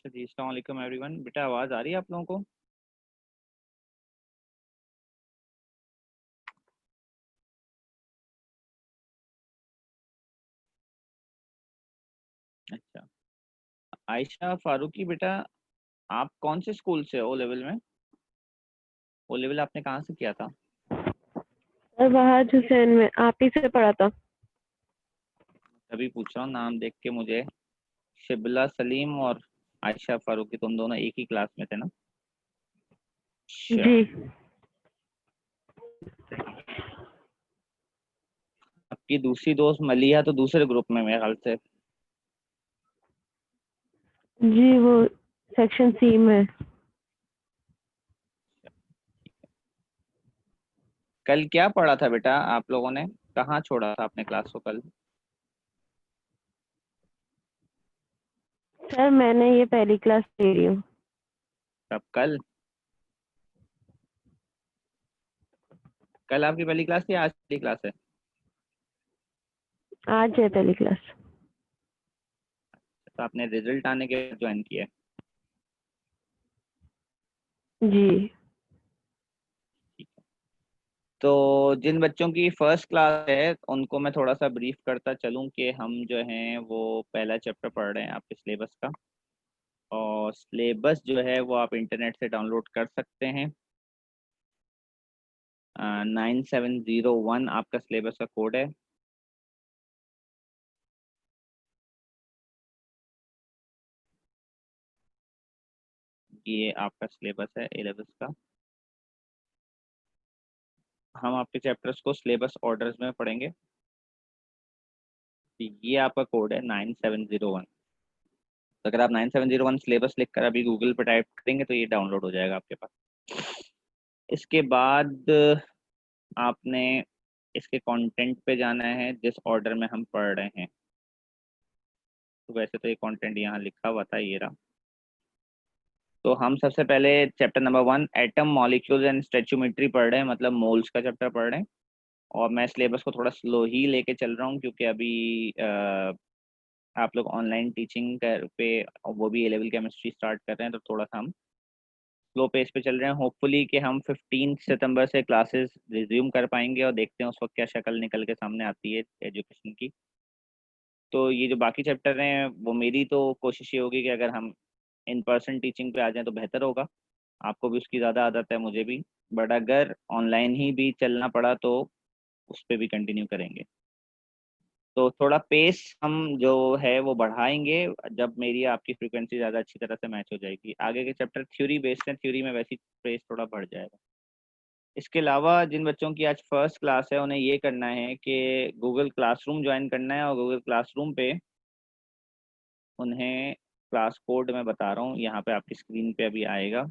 अच्छा जी, अस्सलाम वालेकुम एवरीवन। बेटा आवाज़ आ रही है आप लोगों को? अच्छा। आयशा फारूकी बेटा, आप कौन से स्कूल से ओ लेवल में? ओ लेवल आपने कहाँ से किया था? और बहाद हुसैन में आप ही से पढ़ा था। तभी पूछ रहा हूँ, नाम देख के मुझे शिबला सलीम और आयशा फारूकी तुम दोनों एक ही क्लास में थे ना? अच्छा। जी आपकी दूसरी दोस्त मलिहा तो दूसरे ग्रुप में मेरे ख्याल से। जी, वो सेक्शन सी में। कल क्या पढ़ा था बेटा आप लोगों ने? कहाँ छोड़ा था आपने क्लास को कल? सर मैंने ये पहली क्लास ले रही हूँ। कब? कल? कल आपकी पहली क्लास थी, आज पहली क्लास है? आज है पहली क्लास। तो आपने रिजल्ट आने के बाद ज्वाइन किया है? जी ठीक है। तो जिन बच्चों की फर्स्ट क्लास है उनको मैं थोड़ा सा ब्रीफ करता चलूं कि हम जो हैं वो पहला चैप्टर पढ़ रहे हैं आपके सिलेबस का। और सिलेबस जो है वो आप इंटरनेट से डाउनलोड कर सकते हैं। 9701 आपका सिलेबस का कोड है। ये आपका सिलेबस है 11th का। हम आपके चैप्टर्स को सिलेबस ऑर्डर्स में पढ़ेंगे। तो ये आपका कोड है 9701। तो अगर आप 9701 सिलेबस लिख कर अभी गूगल पर टाइप करेंगे तो ये डाउनलोड हो जाएगा आपके पास। इसके बाद आपने इसके कंटेंट पे जाना है जिस ऑर्डर में हम पढ़ रहे हैं। तो वैसे तो ये कंटेंट यहाँ लिखा हुआ था, ये रहा। तो हम सबसे पहले chapter number 1 atom molecules and stoichiometry पढ़ रहे हैं, मतलब मोल्स का चैप्टर पढ़ रहे हैं। और मैं सिलेबस को थोड़ा स्लो ही लेके चल रहा हूँ क्योंकि अभी आप लोग ऑनलाइन टीचिंग कर पे, वो भी ए लेवल केमिस्ट्री स्टार्ट कर रहे हैं, तो थोड़ा सा हम स्लो पेस पे चल रहे हैं। होपफुली कि हम 15 सितंबर से क्लासेस रिज्यूम कर पाएंगे और देखते हैं उस वक्त क्या शक्ल निकल के सामने आती है एजुकेशन की। तो ये जो बाकी चैप्टर हैं वो मेरी तो कोशिश ये होगी कि अगर हम इन पर्सन टीचिंग पे आ जाएं तो बेहतर होगा। आपको भी उसकी ज़्यादा आदत है, मुझे भी। बट अगर ऑनलाइन ही भी चलना पड़ा तो उस पर भी कंटिन्यू करेंगे। तो थोड़ा पेस हम जो है वो बढ़ाएंगे जब मेरी आपकी फ्रीक्वेंसी ज़्यादा अच्छी तरह से मैच हो जाएगी। आगे के चैप्टर थ्योरी बेस्ड हैं, थ्योरी में वैसी पेस थोड़ा बढ़ जाएगा। इसके अलावा जिन बच्चों की आज फर्स्ट क्लास है उन्हें ये करना है कि गूगल क्लासरूम ज्वाइन करना है। और गूगल क्लासरूम पे उन्हें क्लास कोड मैं बता रहा हूँ, यहाँ पे आपकी स्क्रीन पे अभी आएगा।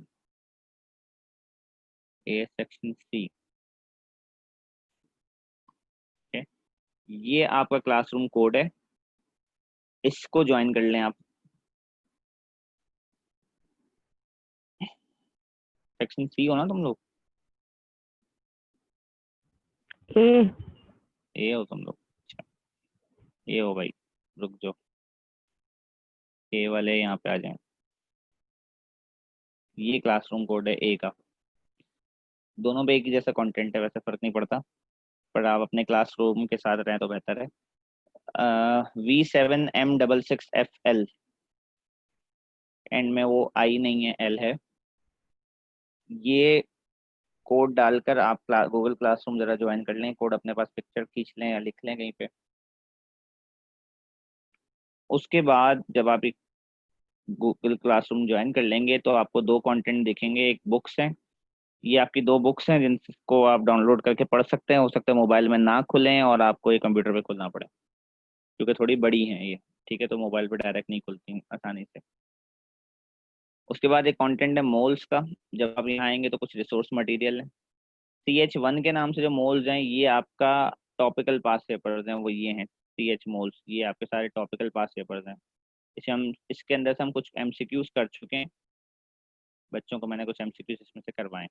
A section C. है, ये आपका क्लासरूम कोड है, इसको ज्वाइन कर लें आप। सेक्शन सी हो ना तुम लोग? ए। ए हो तुम लोग? अच्छा, ए हो भाई। रुक जाओ, ए वाले यहाँ पे आ जाएं। ये क्लासरूम कोड है ए का। दोनों पे एक ही जैसा कंटेंट है, वैसे फर्क नहीं पड़ता, पर आप अपने क्लासरूम के साथ रहें तो बेहतर है। V7M66FL, एंड में वो आई नहीं है, एल है। ये कोड डालकर आप गूगल क्लासरूम जरा ज्वाइन कर लें। कोड अपने पास पिक्चर खींच लें या लिख लें कहीं पे। उसके बाद जब आप एक गूगल क्लासरूम ज्वाइन कर लेंगे तो आपको दो कंटेंट दिखेंगे। एक बुक्स हैं, ये आपकी दो बुक्स हैं जिनको आप डाउनलोड करके पढ़ सकते हैं। हो सकता है मोबाइल में ना खुलें और आपको ये कंप्यूटर पे खुलना पड़े क्योंकि थोड़ी बड़ी हैं ये। ठीक है, तो मोबाइल पे डायरेक्ट नहीं खुलती आसानी से। उसके बाद एक कंटेंट है मोल्स का। जब आप यहाँ आएंगे तो कुछ रिसोर्स मटेरियल है। CH1 के नाम से जो मोल्स हैं ये आपका टॉपिकल पास पेपर्स हैं, वो ये हैं CH मोल्स। ये आपके सारे टॉपिकल पास पेपर्स हैं। इसे हम इसके अंदर से हम कुछ MCQs कर चुके हैं, बच्चों को मैंने कुछ MCQs इसमें से करवाए हैं।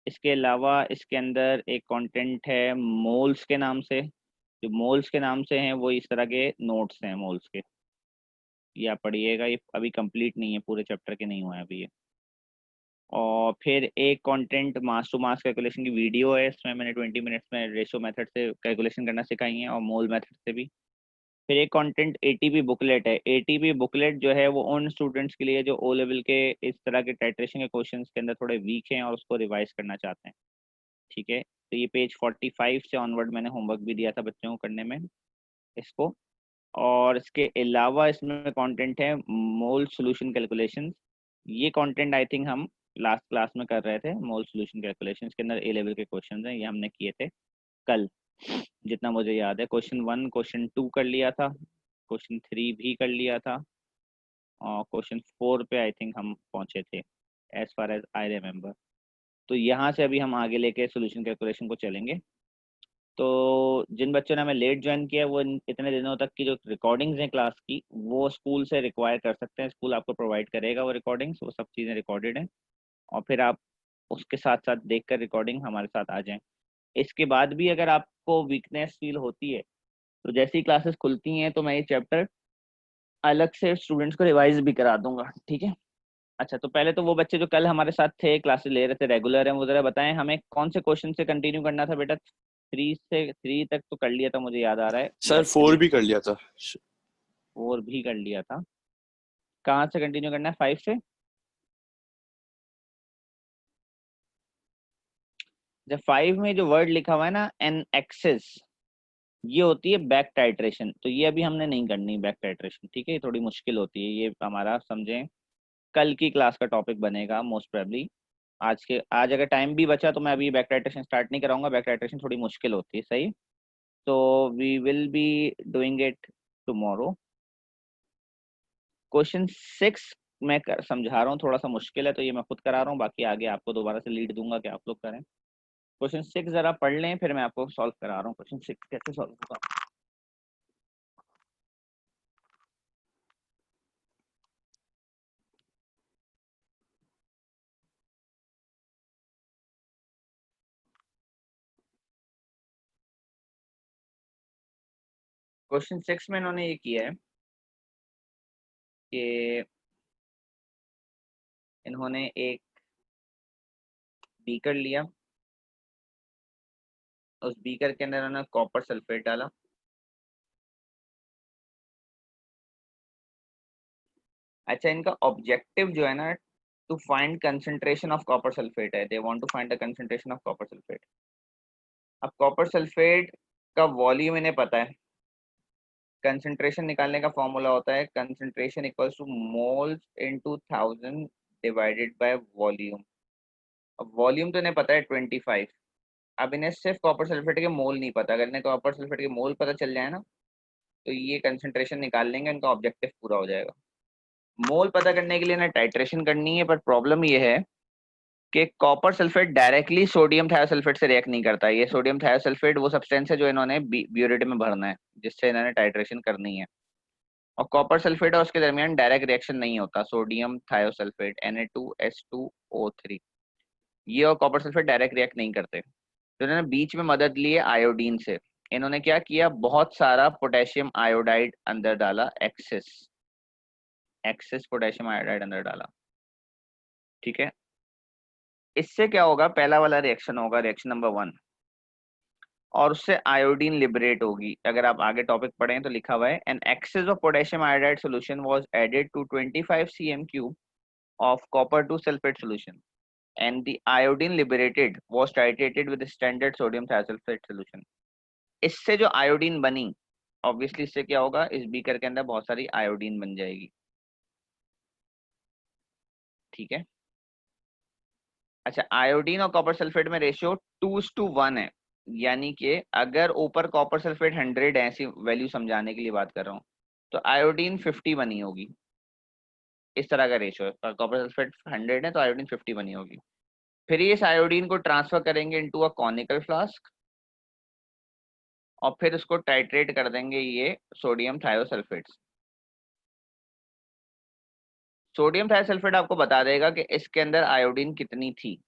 इसके अलावा इसके अंदर एक कंटेंट है मोल्स के नाम से। जो मोल्स के नाम से हैं वो इस तरह के नोट्स हैं मोल्स के। ये आप पढ़िएगा, ये अभी कंप्लीट नहीं है, पूरे चैप्टर के नहीं हुआ है अभी ये। और फिर एक content mass to mass calculation की वीडियो है, इसमें मैंने 20 मिनट्स में रेशो मेथड से कैलकुलेशन करना सिखाई है और मोल मेथड से भी। फिर एक कंटेंट एटीपी बुकलेट है। एटीपी बुकलेट जो है वो उन स्टूडेंट्स के लिए जो ओ लेवल के इस तरह के टाइट्रेशन के क्वेश्चंस के अंदर थोड़े वीक हैं और उसको रिवाइज करना चाहते हैं। ठीक है, तो ये पेज 45 से ऑनवर्ड मैंने होमवर्क भी दिया था बच्चों को करने में इसको। और इसके अलावा इसमें कंटेंट है मोल सॉल्यूशन कैलकुलेशंस। ये कंटेंट आई थिंक हम लास्ट क्लास में कर रहे थे। मोल सॉल्यूशन कैलकुलेशंस के अंदर ए लेवल के क्वेश्चन हैं, ये हमने किए थे कल, जितना मुझे याद है। क्वेश्चन 1 क्वेश्चन 2 कर लिया था, क्वेश्चन 3 भी कर लिया था, और क्वेश्चन 4 पे आई थिंक हम पहुंचे थे as far as I remember. तो यहाँ से अभी हम आगे लेके सॉल्यूशन कैलकुलेशन को चलेंगे। तो जिन बच्चों ने हमें लेट ज्वाइन किया वो इतने दिनों तक की जो रिकॉर्डिंग्स हैं क्लास की वो स्कूल से रिक्वायर कर सकते हैं, स्कूल आपको प्रोवाइड करेगा वो रिकॉर्डिंग्स, वो सब चीज़ें रिकॉर्डेड हैं। और फिर आप उसके साथ साथ देख कर रिकॉर्डिंग हमारे साथ आ जाएं। इसके बाद भी अगर आपको वीकनेस फील होती है तो जैसे ही क्लासेस खुलती हैं तो मैं ये चैप्टर अलग से स्टूडेंट्स को रिवाइज भी करा दूंगा, ठीक है। अच्छा, तो पहले तो वो बच्चे जो कल हमारे साथ थे, क्लासेस ले रहे थे, रेगुलर हैं, वो जरा बताएं हमें कौन से क्वेश्चन से कंटिन्यू करना था बेटा। 3 तक तो कर लिया था मुझे याद आ रहा है, सर बट 4 भी कर लिया था। 4 भी कर लिया था। कहाँ से कंटिन्यू करना है, 5 से? जब 5 में जो वर्ड लिखा हुआ है ना एन एक्सेस, ये होती है बैक टाइट्रेशन, तो ये अभी हमने नहीं करनी बैक टाइट्रेशन, ठीक है। ये थोड़ी मुश्किल होती है, ये हमारा समझें कल की क्लास का टॉपिक बनेगा मोस्ट प्रोबेबली। आज अगर टाइम भी बचा तो मैं अभी बैक टाइट्रेशन स्टार्ट नहीं कराऊंगा, बैक टाइट्रेशन थोड़ी मुश्किल होती है, सही। तो we will be doing it tomorrow. Question 6 मैं समझा रहा हूँ, थोड़ा सा मुश्किल है तो ये मैं खुद करा रहा हूँ, बाकी आगे आपको दोबारा से लीड दूंगा कि आप लोग करें। क्वेश्चन 6 जरा पढ़ लें, फिर मैं आपको सॉल्व करा रहा हूँ क्वेश्चन 6 कैसे सॉल्व होगा। क्वेश्चन 6 में इन्होंने ये किया है कि इन्होंने एक बीकर लिया, उस बीकर के अंदर उन्होंने कॉपर सल्फेट डाला। अच्छा, इनका ऑब्जेक्टिव जो है ना to find concentration of copper sulphate है, they want to find the concentration of copper sulphate. अब कॉपर सल्फेट का वॉल्यूम इन्हें पता है, कंसंट्रेशन निकालने का फॉर्मूला होता है concentration equals to moles into 1000 divided by volume. अब वॉल्यूम तो इन्हें पता है 25। अब इन्हें सिर्फ कॉपर सल्फेट के मोल नहीं पता, अगर इन्हें कॉपर सल्फेट के मोल पता चल जाए ना तो ये कंसंट्रेशन निकाल लेंगे, इनका ऑब्जेक्टिव पूरा हो जाएगा। मोल पता करने के लिए ना टाइट्रेशन करनी है, पर प्रॉब्लम ये है कि copper sulphate directly sodium thiosulphate से रिएक्ट नहीं करता है। ये सोडियम थायोसल्फेट वो सब्सटेंस है जो इन्होंने ब्यूरेट में भरना है, जिससे इन्होंने टाइट्रेशन करनी है। और कॉपर सल्फेट और उसके दरमियान डायरेक्ट रिएक्शन नहीं होता, सोडियम थायोसल्फेट Na2S2O3, ये और कॉपर सल्फेट डायरेक्ट रिएक्ट नहीं करते। तो इन्होंने बीच में मदद ली है आयोडीन से। इन्होंने क्या किया, बहुत सारा पोटेशियम आयोडाइड अंदर डाला, एक्सेस एक्सेस पोटेशियम आयोडाइड अंदर डाला, ठीक है। इससे क्या होगा, पहला वाला रिएक्शन होगा रिएक्शन नंबर 1, और उससे आयोडीन लिबरेट होगी। अगर आप आगे टॉपिक पढ़ें तो लिखा हुआ है an excess of potassium iodide solution was added to 25 cm³ of copper to sulfate solution and the iodine liberated was titrated with standard sodium thiosulfate solution। इससे जो आयोडीन बनी, ऑब्वियसली इससे क्या होगा, इस बीकर के अंदर बहुत सारी आयोडीन बन जाएगी, ठीक है। अच्छा, आयोडीन और कॉपर सल्फेट में रेशियो 2:1 है, यानी कि अगर ऊपर कॉपर सल्फेट 100 है, ऐसी वैल्यू समझाने के लिए बात कर रहा हूँ, तो आयोडीन 50 बनी होगी। इस तरह का रेशियो है, कॉपर सल्फेट 100 है तो आयोडीन 50 बनी होगी। फिर ये इस आयोडीन को ट्रांसफर करेंगे इनटू अ कॉनिकल फ्लास्क और फिर उसको टाइट्रेट कर देंगे ये सोडियम थायोसल्फेट। सोडियम थायोसल्फेट आपको बता देगा कि इसके अंदर आयोडीन कितनी थी,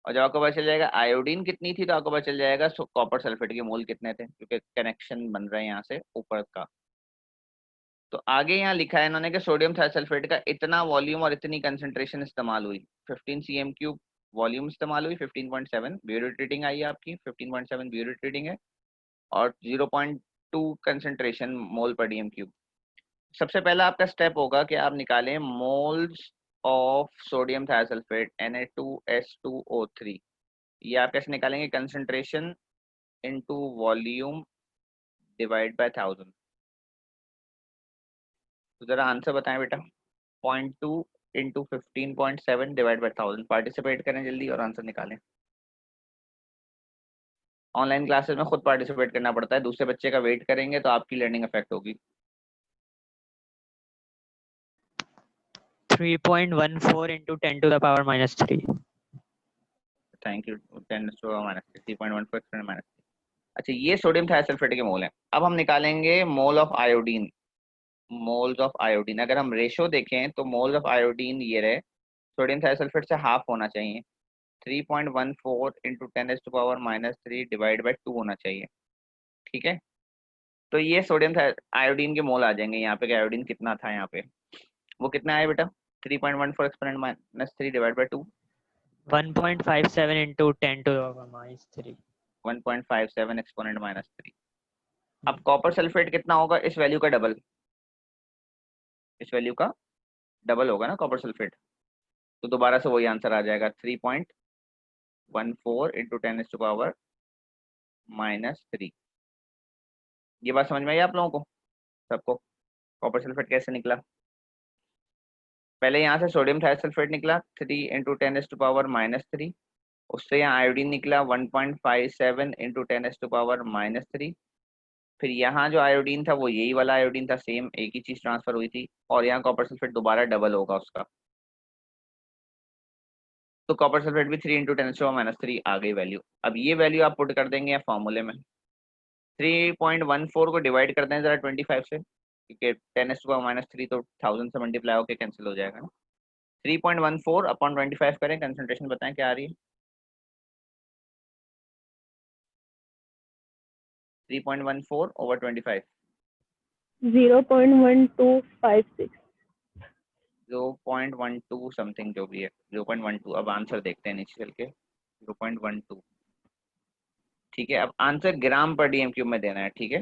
और जब आपको पता चल जाएगा आयोडीन कितनी थी तो आपको पता चल जाएगा कॉपर सल्फेट के मोल कितने थे, क्योंकि कनेक्शन बन रहे हैं यहाँ से ऊपर का। तो आगे यहाँ लिखा है इन्होंने कि सोडियम थायोसल्फेट का इतना वॉल्यूम और इतनी कंसंट्रेशन इस्तेमाल हुई, 15 cm³ वॉल्यूम इस्तेमाल हुई, 15.7 ब्यूरेट रीडिंग आई है आपकी, 15.7 ब्यूरेट रीडिंग है, और 0.2 कंसंट्रेशन मोल पर डीएम क्यूब। सबसे पहला आपका स्टेप होगा कि आप निकालें moles of sodium thiosulphate Na2S2O3। ये आप कैसे निकालेंगे? Concentration into volume divide by 1000। तो जरा आंसर बताएं बेटा। 0.2 इंटू 15.7 डिवाइड बाय 1000। पार्टिसिपेट करें जल्दी और आंसर निकालें। ऑनलाइन क्लासेस में खुद पार्टिसिपेट करना पड़ता है, दूसरे बच्चे का वेट करेंगे तो आपकी लर्निंग अफेक्ट होगी। 3.14 into 10 to the power minus 3. Thank you. 10⁻³ अच्छा, ये सोडियम थायोसल्फेट के मोल हैं। अब हम निकालेंगे mole of iodine. Moles of iodine अगर हम रेशो देखें तो मोल्स ऑफ आयोडीन ये रहे, सोडियम थायोसल्फेट से हाफ होना चाहिए, 3.14 इंटू 10⁻³ डिवाइड बाई 2 होना चाहिए। ठीक है, तो ये सोडियम आयोडीन के मोल आ जाएंगे। यहाँ पे आयोडीन कितना था, यहाँ पे वो कितना आया बेटा? 3.14 exponent -3 divide by 2, 1.57 into 10 to the power minus 3. 1.57 exponent -3। अब कॉपर सल्फेट कितना होगा? इस वैल्यू का डबल, इस वैल्यू का डबल होगा ना कॉपर सल्फेट, तो दोबारा से वही आंसर आ जाएगा, 3.14 इंटू 10⁻³ ये बात समझ में आई आप लोगों को सबको? कॉपर सल्फेट कैसे निकला? पहले यहाँ से सोडियम थायोसल्फेट निकला 3 इंटू 10⁻⁻3, उससे यहाँ आयोडीन निकला 1.57 इंटू 10⁻⁻3। फिर यहाँ जो आयोडीन था वो यही वाला आयोडीन था, सेम एक ही चीज ट्रांसफर हुई थी, और यहाँ कॉपर सल्फेट दोबारा डबल होगा उसका, तो कॉपर सल्फेट भी 3 इंटू 10⁻³ आ गई वैल्यू। अब ये वैल्यू आप पुट कर देंगे फॉर्मूले में, 3.14 को डिवाइड कर दें जरा 25 से, क्योंकि 10⁻³ तो 1000 से मल्टीप्लाई होकर कैंसिल हो जाएगा ना। 3.14 अपॉन 25 करें, कंसंट्रेशन बताएं क्या आ रही है? 3.14 ओवर 25, 0.1256। 0.12 समथिंग जो भी है, 0.12। अब आंसर देखते हैं नीचे चल के, 0.12। ठीक है, अब आंसर ग्राम पर डीएम क्यूब में देना है। ठीक है,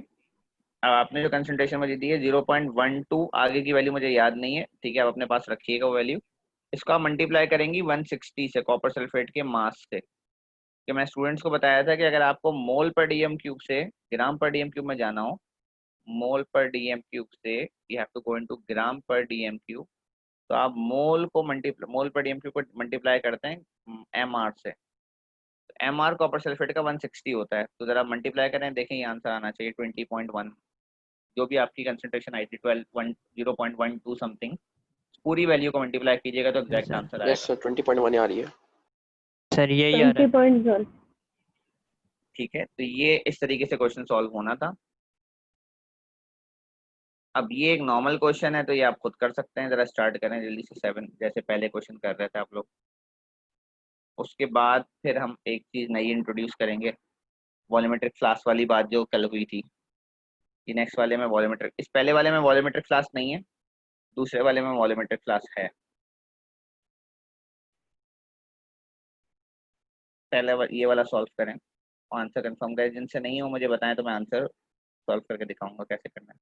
अब आपने जो कंसंट्रेशन मुझे दी है 0.12, आगे की वैल्यू मुझे याद नहीं है, ठीक है, आप अपने पास रखिएगा वो वैल्यू। इसको आप मल्टीप्लाई करेंगी 160 से, कॉपर सल्फेट के मास से, कि मैं स्टूडेंट्स को बताया था कि अगर आपको मोल पर डीएम क्यूब से ग्राम पर डीएम क्यूब में जाना हो, मोल पर डीएम क्यूब से you have to go into gram पर डीएम क्यूब, तो आप मोल पर डीएम क्यूब को मल्टीप्लाई करते हैं एम आर से। एम आर कॉपर सल्फेट का 160 होता है, तो जरा मल्टीप्लाई करें, देखें ये आंसर आना चाहिए 20.1, जो भी आपकी कंसंट्रेशन आई थी 0.12 समथिंग, पूरी वैल्यू को मल्टीप्लाई कीजिएगा तो एग्जैक्ट आंसर आएगा। यस सर 20.1 आ रही है सर यही आ रहा है। 20.1। ठीक है, तो ये इस तरीके से क्वेश्चन सॉल्व होना था। अब ये एक नॉर्मल क्वेश्चन है, तो ये आप खुद कर सकते हैं, जरा स्टार्ट करें जल्दी से 7 जैसे पहले क्वेश्चन कर रहे थे आप लोग। उसके बाद फिर हम एक चीज नई इंट्रोड्यूस करेंगे, वॉल्यूमेट्रिक फ्लास्क वाली बात जो कल हुई थी, कि नेक्स्ट वाले में वॉल्यूमेट्रिक, इस पहले वाले में वॉल्यूमेट्रिक फ्लास्क नहीं है, दूसरे वाले में वॉल्यूमेट्रिक फ्लास्क है। पहले ये वाला सॉल्व करें, आंसर कंफर्म करें, जिनसे नहीं हो मुझे बताएं तो मैं आंसर सॉल्व करके दिखाऊंगा कैसे करना है।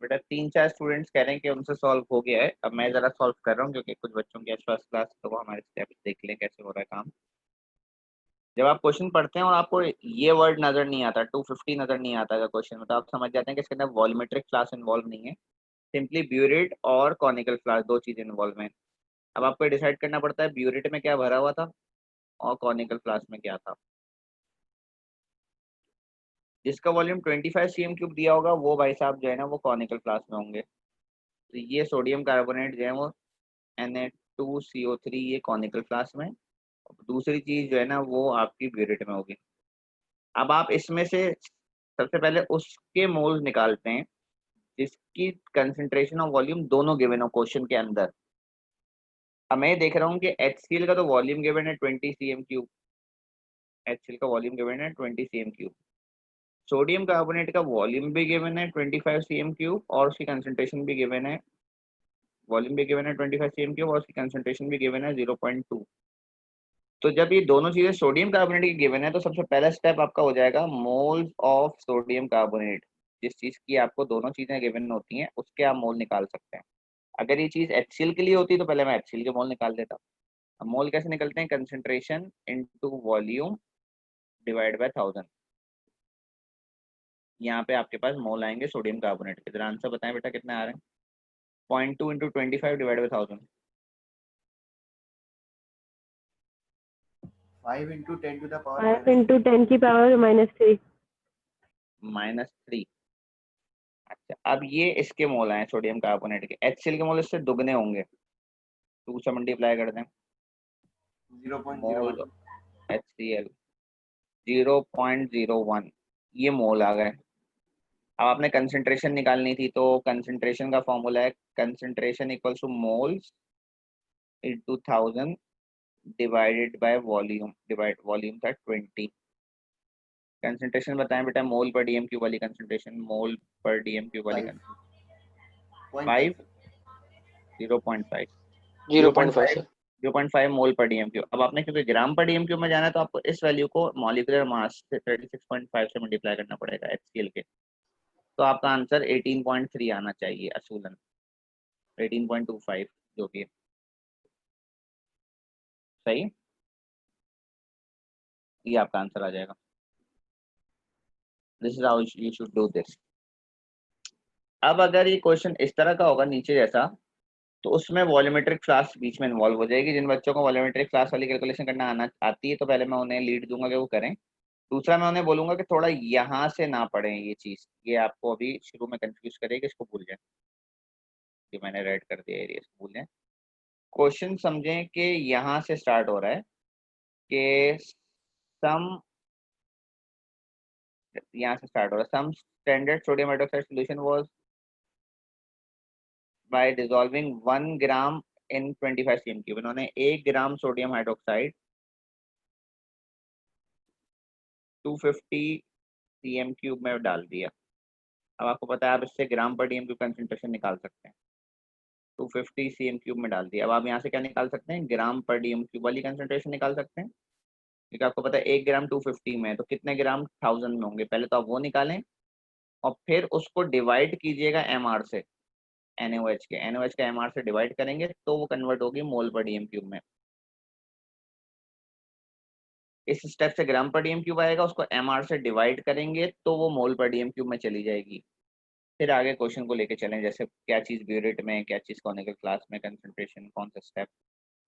बेटा 3-4 स्टूडेंट्स कह रहे हैं कि उनसे सॉल्व हो गया है, अब मैं जरा सॉल्व कर रहा हूँ क्योंकि कुछ बच्चों की आज फर्स्ट क्लास, तो वो हमारे स्टेप्स देख लें कैसे हो रहा है काम। जब आप क्वेश्चन पढ़ते हैं और आपको ये वर्ड नजर नहीं आता, 250 नजर नहीं आता है क्वेश्चन में, तो आप समझ जाते हैं कि इसके अंदर वॉल्यूमेट्रिक फ्लास्क इन्वॉल्व नहीं है, सिंपली ब्यूरेट और कॉनिकल फ्लास्क दो चीजें इन्वॉल्व हैं। अब आपको डिसाइड करना पड़ता है ब्यूरेट में क्या भरा हुआ था और कॉनिकल फ्लास्क में क्या था। जिसका वॉल्यूम 25 cm क्यूब दिया होगा वो भाई साहब जो है ना वो कॉनिकल फ्लास्क में होंगे। तो ये सोडियम कार्बोनेट जो है वो Na2CO3 ये कॉनिकल फ्लास्क में, दूसरी चीज जो है ना वो आपकी ब्यूरेट में होगी। अब आप इसमें से सबसे पहले उसके मोल्स निकालते हैं जिसकी कंसंट्रेशन और वॉल्यूम दोनों गिवन हो क्वेश्चन के अंदर। अब मैं देख रहा हूँ कि HCl का तो वॉल्यूम गिवन है 20 cm क्यूब, HCl का वॉल्यूम गिवन है 20 cm क्यूब, सोडियम कार्बोनेट का वॉल्यूम भी गिवन है 25 cm क्यूब और उसकी कंसंट्रेशन भी गिवन है, वॉल्यूम भी गिवन है 25 cm क्यूब और उसकी कंसंट्रेशन भी गिवन है 0.2। तो जब ये दोनों चीजें सोडियम कार्बोनेट की गिवन है तो सबसे पहला स्टेप आपका हो जाएगा मोल्स ऑफ सोडियम कार्बोनेट। जिस चीज की आपको दोनों चीजें गिवन होती हैं उसके आप मोल निकाल सकते हैं। अगर ये चीज HCl के लिए होती तो पहले मैं HCl के मोल निकाल देता। अब मोल कैसे निकलते हैं, concentration into volume divide by 1000। यहाँ पे आपके पास मोल आएंगे सोडियम कार्बोनेट के, जरा आंसर बताएं बेटा कितने आ रहे हैं। 0.2 into 25 divide by 1000, 5 into 10 to the power 5 into 10 की पावर -3। -3। अच्छा अब ये इसके मोल आए सोडियम कार्बोनेट के, HCl के मोल इससे दुगने होंगे, 2 से मल्टीप्लाई कर दें, मोल 0.01 HCl 0.01, ये मोल आ गए। अब आपने कंसंट्रेशन निकालनी थी तो कंसंट्रेशन का फॉर्मूला है concentration equals to moles into 1000 divided by volume, divide volume था 20। कंसंट्रेशन बताएं बेटा, मोल पर डीएम क्यूब वाली कंसंट्रेशन, मोल पर डीएम क्यूब वाली 5 0.5 0.5 सर। 0.5 मोल पर डीएम क्यूब। अब आपने क्योंकि ग्राम पर डीएम क्यूब में जाना है तो आपको इस वैल्यू को मॉलिक्यूलर मास से 36.5 से मल्टीप्लाई करना पड़ेगा HCl के, तो आपका आंसर 18.3 आना चाहिए असूलन, 18.25 जो भी है सही, ये आपका आंसर आ जाएगा। This is how you should do this. अब अगर ये क्वेश्चन इस तरह का होगा नीचे जैसा, तो उसमें वॉल्यूमेट्रिक फ्लास्क बीच में इन्वॉल्व हो जाएगी। जिन बच्चों को वॉल्यूमेट्रिक फ्लास्क वाली कैलकुलेशन करना आती है तो पहले मैं उन्हें लीड दूंगा कि वो करें। दूसरा मैं उन्हें बोलूंगा कि थोड़ा यहाँ से ना पढ़ें ये चीज, ये आपको अभी शुरू में कंफ्यूज करेगी, इसको भूल जाए कि मैंने रेड कर दिया एरिया, इसको भूल जाए। क्वेश्चन समझें कि यहाँ से स्टार्ट हो रहा है कि सम, यहाँ से स्टार्ट हो रहा है, some standard sodium hydroxide solution was by dissolving 1 gram in 25 cm cube. इन्होंने 1 gram sodium hydroxide 250 cm cube में डाल दिया। अब आपको पता है आप इससे ग्राम पर डीएम क्यूब कंसंट्रेशन निकाल सकते हैं, 250 cm क्यूब में डाल दिया। अब आप यहाँ से क्या निकाल सकते हैं, ग्राम पर डीएम क्यूब वाली कंसंट्रेशन निकाल सकते हैं, क्योंकि आपको पता है 1 ग्राम 250 में है तो कितने ग्राम 1000 में होंगे। पहले तो आप वो निकालें और फिर उसको डिवाइड कीजिएगा एमआर से, NaOH के, NaOH का एमआर से डिवाइड करेंगे तो वो कन्वर्ट होगी मोल पर डीएम क्यूब में। इस स्टेप से ग्राम पर डीएम क्यूब आएगा, उसको एमआर से डिवाइड करेंगे तो वो मोल पर डीएम क्यूब में चली जाएगी। फिर आगे क्वेश्चन को लेके चलें, जैसे क्या चीज़ ब्यूरेट में, क्या चीज़ कॉनिकल फ्लास्क में, कंसंट्रेशन कौन सा स्टेप,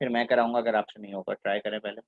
फिर मैं कराऊंगा। अगर आपसे नहीं होगा ट्राई करें पहले।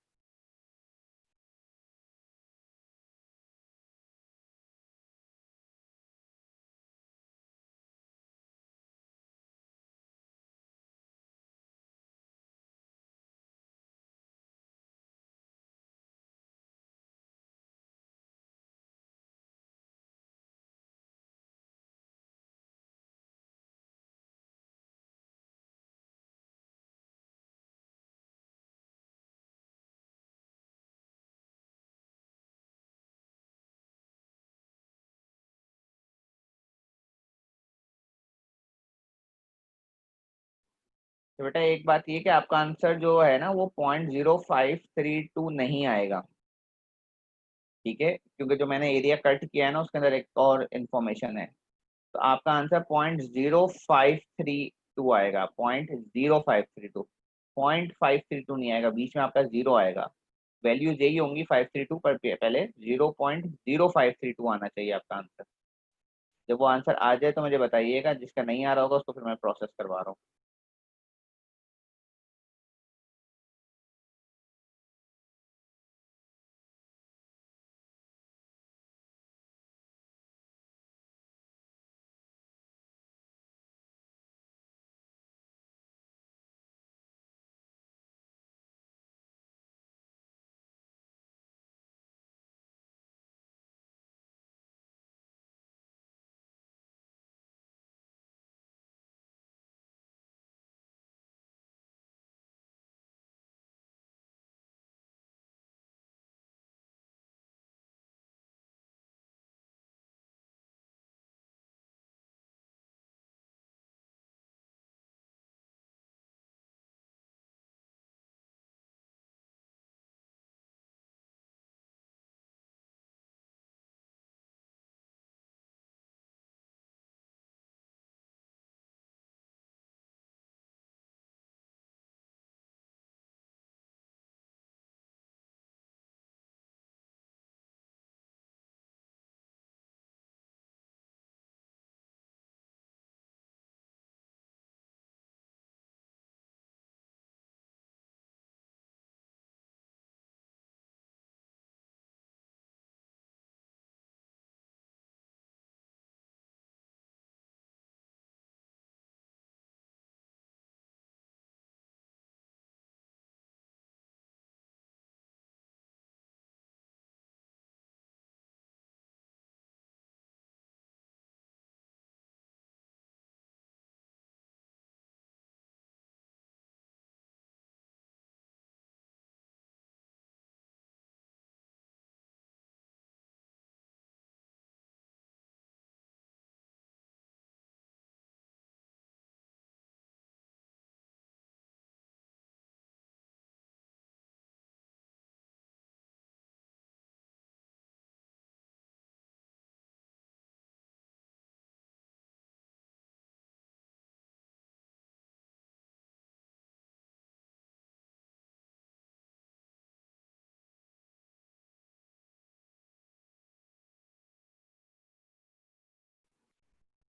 तो बेटा एक बात ये कि आपका आंसर जो है ना वो 0.0532 नहीं आएगा, ठीक है, क्योंकि जो मैंने एरिया कट किया है ना उसके अंदर एक और इन्फॉर्मेशन है। तो आपका आंसर 0.0532 आएगा, 0.0532, 0.532 नहीं आएगा, बीच में आपका जीरो आएगा। वैल्यूज यही होंगी 532 पर पहले 0.0532 आना चाहिए आपका आंसर। जब वो आंसर आ जाए तो मुझे बताइएगा, जिसका नहीं आ रहा होगा उसको फिर मैं प्रोसेस करवा रहा हूँ।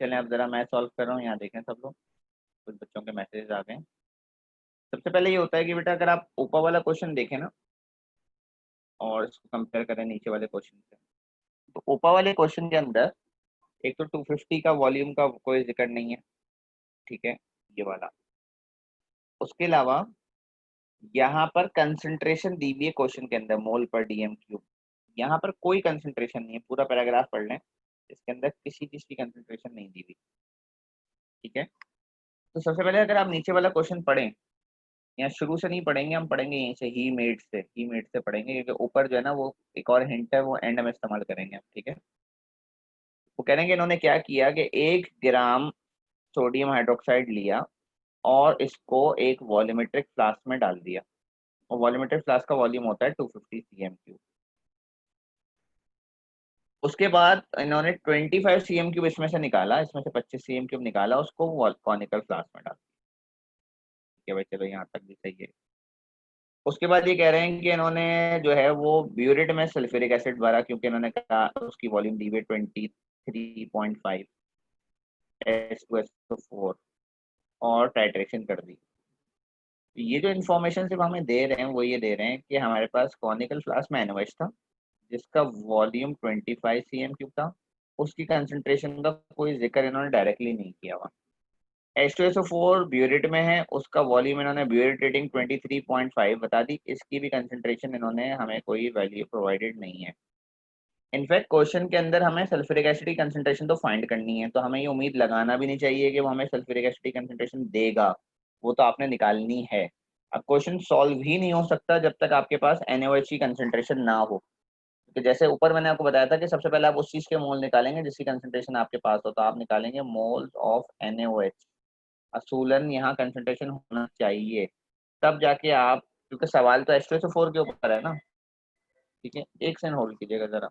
चलें अब जरा मैं सॉल्व कर रहा हूँ, यहाँ देखें सब लोग, कुछ बच्चों के मैसेज आ गए। सबसे पहले ये होता है कि बेटा अगर आप ऊपर वाला क्वेश्चन देखें ना और इसको कंपेयर करें नीचे वाले क्वेश्चन से, तो ऊपर वाले क्वेश्चन के अंदर एक तो 250 का वॉल्यूम का कोई जिक्र नहीं है, ठीक है, ये वाला। उसके अलावा यहाँ पर कंसंट्रेशन दी हुई है क्वेश्चन के अंदर, मोल पर डीएम क्यूब, यहाँ पर कोई कंसंट्रेशन नहीं है। पूरा पैराग्राफ पढ़ लें, इसके अंदर किसी चीज की कंसंट्रेशन नहीं दी हुई, ठीक है। तो सबसे पहले अगर आप नीचे वाला क्वेश्चन पढ़ें, यहाँ शुरू से नहीं पढ़ेंगे, हम पढ़ेंगे यहीं से, ही मेड से पढ़ेंगे, क्योंकि ऊपर जो है ना वो एक और हिंट है, वो एंड में इस्तेमाल करेंगे हम, ठीक है। वो कहेंगे इन्होंने क्या किया कि 1 ग्राम सोडियम हाइड्रोक्साइड लिया और इसको एक वॉल्यूमेट्रिक फ्लास्क में डाल दिया, और वॉल्यूमेट्रिक फ्लास्क का वॉल्यूम होता है 250 cm3। उसके बाद इन्होंने 25 cm3 इसमें से निकाला, इसमें से 25 cm3 निकाला, उसको कॉनिकल फ्लास्क में डाल दिया, ठीक है भाई, चलो यहाँ तक भी सही है। उसके बाद ये कह रहे हैं कि इन्होंने जो है वो ब्यूरेट में सल्फ्यूरिक एसिड भरा, क्योंकि इन्होंने कहा उसकी वॉल्यूम दी हुई 23.5 H2SO4, और टाइट्रेशन कर दी। ये जो इन्फॉर्मेशन सिर्फ हमें दे रहे हैं वो ये दे रहे हैं कि हमारे पास कॉनिकल फ्लास्क में NaOH था, जिसका वॉल्यूम 25 cm3 था, उसकी कंसंट्रेशन का कोई जिक्र इन्होंने डायरेक्टली नहीं किया हुआ। H2SO4 ब्यूरेट में है, उसका वॉल्यूम इन्होंने ब्यूरेट रेटिंग 23.5 बता दी, इसकी भी कंसंट्रेशन इन्होंने हमें कोई वैल्यू प्रोवाइडेड नहीं है। इनफैक्ट क्वेश्चन के अंदर हमें सल्फ्यूरिक एसिड की कंसंट्रेशन तो फाइंड करनी है, तो हमें ये उम्मीद लगाना भी नहीं चाहिए कि वो हमें सल्फ्यूरिक एसिड की कंसंट्रेशन देगा, वो तो आपने निकालनी है। अब क्वेश्चन सॉल्व ही नहीं हो सकता जब तक आपके पास NaOH की कंसंट्रेशन ना हो। तो जैसे ऊपर मैंने आपको बताया था कि सबसे पहले आप उस चीज के मोल निकालेंगे जिसकी कंसंट्रेशन आपके पास हो, तो आप निकालेंगे मोल्स ऑफ NaOH। असूलन यहाँ कंसंट्रेशन होना चाहिए, तब जाके आप, क्योंकि सवाल तो H2SO4 के ऊपर है ना, ठीक है। एक सेकंड होल्ड कीजिएगा जरा।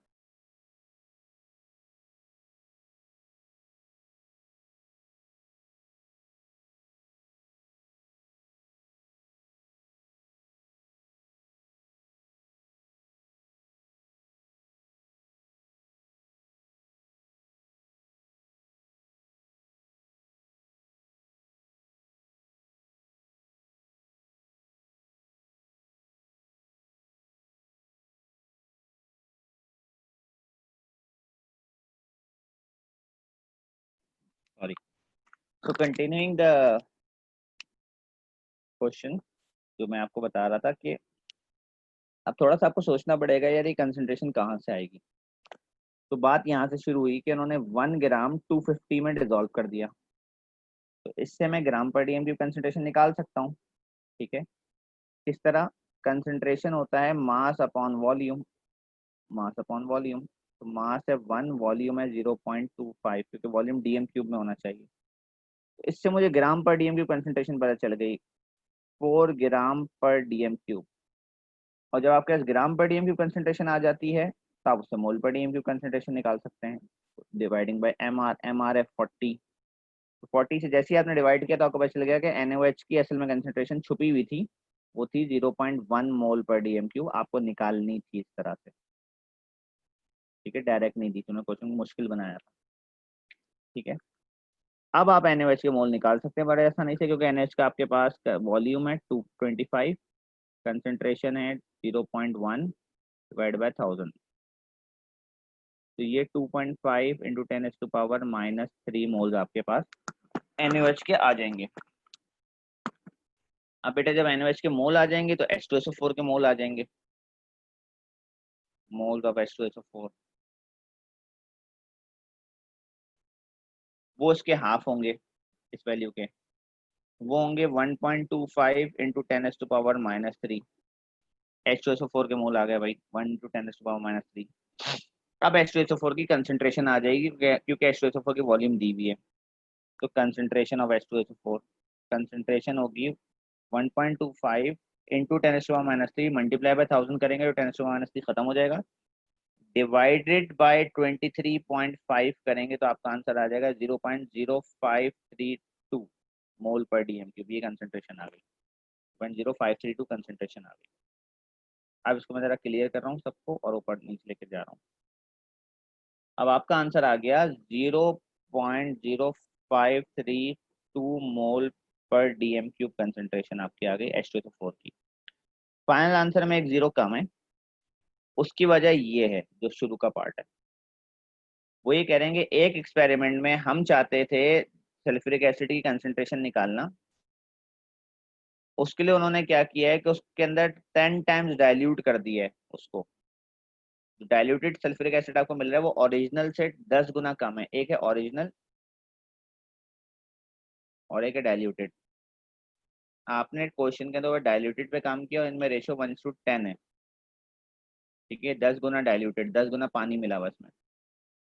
Sorry. So continuing the question, जो मैं आपको बता रहा था कि अब थोड़ा सा आपको सोचना पड़ेगा यार ये कंसंट्रेशन कहाँ से आएगी। तो बात यहाँ से शुरू हुई कि उन्होंने 1 ग्राम 250 में डिजोल्व कर दिया, तो इससे मैं ग्राम पर डीएम क्यूब कंसंट्रेशन निकाल सकता हूँ। ठीक है, किस तरह? कंसंट्रेशन होता है mass upon volume, mass upon volume. तो मास है 1, वॉल्यूम है 0.25, क्योंकि वॉल्यूम डीएम क्यूब में होना चाहिए। तो इससे मुझे ग्राम पर डीएम क्यूब कंसंट्रेशन पता चल गई, 4 ग्राम पर डीएम क्यूब। और जब आपके पास ग्राम पर डीएम क्यूब कंसंट्रेशन आ जाती है तो आप उससे मोल पर डीएम क्यूब कंसंट्रेशन निकाल सकते हैं, डिवाइडिंग बाय एम आर है 40। तो 40 से जैसे ही आपने डिवाइड किया तो आपको पता चल गया कि NaOH की असल में कंसंट्रेशन छुपी हुई थी, वो थी 0.1 मोल पर डीएम क्यूब। आपको निकालनी थी इस तरह से। ठीक है, डायरेक्ट नहीं दी, तुमने क्वेश्चन को मुश्किल बनाया था। ठीक है, अब आप NaOH के मोल निकाल सकते हैं बड़े आसानी से, क्योंकि NaOH का आपके पास वॉल्यूम है 225, कंसंट्रेशन है 0.1 डिवाइड बाय 1000। तो ये 2.5 इंटू 10⁻³ मोल्स आपके पास NaOH के आ जाएंगे। अब बेटा जब NaOH के मोल आ जाएंगे तो H2SO4 के मोल आ जाएंगे, मोल्स ऑफ H2SO4, वो इसके हाफ होंगे इस वैल्यू के, वो होंगे 1.25 इंटू 10⁻³ H2SO4 के मोल आ गए भाई, 1 टू 10⁻³। अब H2SO4 की कंसंट्रेशन आ जाएगी क्योंकि H2SO4 की वॉल्यूम दी हुई है। तो कंसंट्रेशन ऑफ H2SO4, कंसंट्रेशन होगी 1.25 इंटू 10⁻³ मल्टीप्लाई बाय 1000 करेंगे तो 10⁻³ खत्म हो जाएगा, डिवाइडेड बाय 23.5 करेंगे तो आपका आंसर आ जाएगा 0.0532 मोल पर डीएम क्यूब। ये कंसंट्रेशन आ गई, 0.0532 कंसंट्रेशन आ गई। अब इसको मैं जरा क्लियर कर रहा हूँ सबको और ऊपर नीचे लेके जा रहा हूँ। अब आपका आंसर आ गया 0.0532 मोल पर डीएम क्यूब कंसंट्रेशन आपकी आ गई H2SO4 की। फाइनल आंसर में एक जीरो कम है, उसकी वजह ये है जो शुरू का पार्ट है, वो ये कह रहे हैं कि एक एक्सपेरिमेंट में हम चाहते थे सल्फ्यूरिक एसिड की कंसंट्रेशन निकालना। उसके लिए उन्होंने क्या किया है कि उसके अंदर 10 टाइम्स डाइल्यूट कर दिया है उसको। डाइल्यूटेड सल्फ्यूरिक एसिड आपको मिल रहा है वो ओरिजिनल से 10 गुना कम है। एक है ओरिजिनल और एक है डाइल्यूटेड। आपने क्वेश्चन के अंदर डाइल्यूटेड पे काम किया और इनमें रेशियो 1:10 है। ठीक है, 10 गुना डाइल्यूटेड, 10 गुना पानी मिला हुआ इसमें।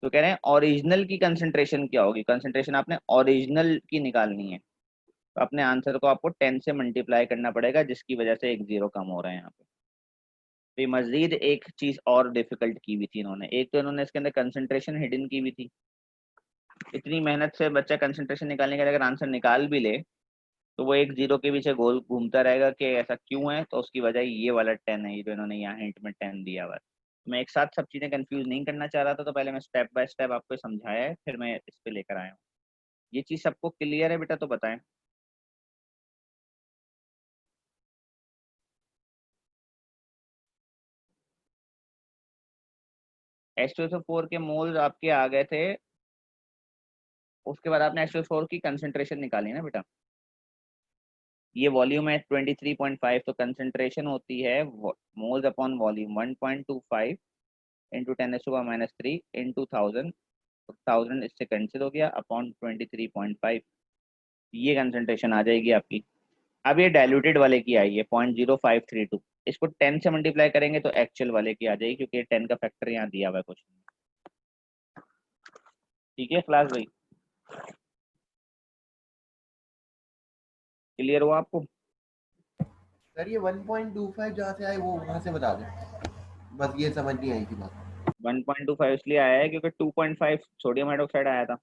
तो कह रहे हैं ओरिजिनल की कंसंट्रेशन क्या होगी, कंसंट्रेशन आपने ओरिजिनल की निकालनी है, तो अपने आंसर को आपको 10 से मल्टीप्लाई करना पड़ेगा, जिसकी वजह से एक जीरो कम हो रहा है यहाँ पे। तो मजीद एक चीज और डिफिकल्ट की हुई थी इन्होंने, एक तो इन्होंने इसके अंदर कंसंट्रेशन हिडन की हुई थी। इतनी मेहनत से बच्चा कंसंट्रेशन निकालने के लिए अगर आंसर निकाल भी ले तो वो एक जीरो के पीछे गोल घूमता रहेगा कि ऐसा क्यों है, तो उसकी वजह ये वाला 10 है, ये जो इन्होंने यहाँ हिंट में 10 दिया हुआ है। मैं एक साथ सब चीजें कंफ्यूज नहीं करना चाह रहा था, तो पहले मैं स्टेप बाय स्टेप आपको समझाया है, फिर मैं इस पे लेकर आया हूँ। ये चीज सबको क्लियर है बेटा? तो बताएं। H2SO4 के मोल्स आपके आ गए थे, उसके बाद आपने H2SO4 की कंसंट्रेशन निकाली ना बेटा। ये वॉल्यूम है 23.5, तो कंसंट्रेशन होती है moles upon volume 1.25 into 10⁻³ into 1000, 1000 इससे कैंसिल हो गया अपॉन 23.5, ये कंसंट्रेशन आ जाएगी आपकी। अब ये डाइल्यूटेड वाले की आई है 0.0532, इसको 10 से मल्टीप्लाई करेंगे तो एक्चुअल वाले की आ जाएगी, क्योंकि 10 का फैक्टर यहाँ दिया हुआ है क्वेश्चन में। ठीक है क्लास भाई, क्लियर हुआ आपको? सर ये 1.25 जहाँ से आए वो वहां से बता दें, बस ये समझ नहीं आई थी बात। 1.25 इसलिए आया है क्योंकि 2.5 सोडियम हाइड्रोक्साइड आया था।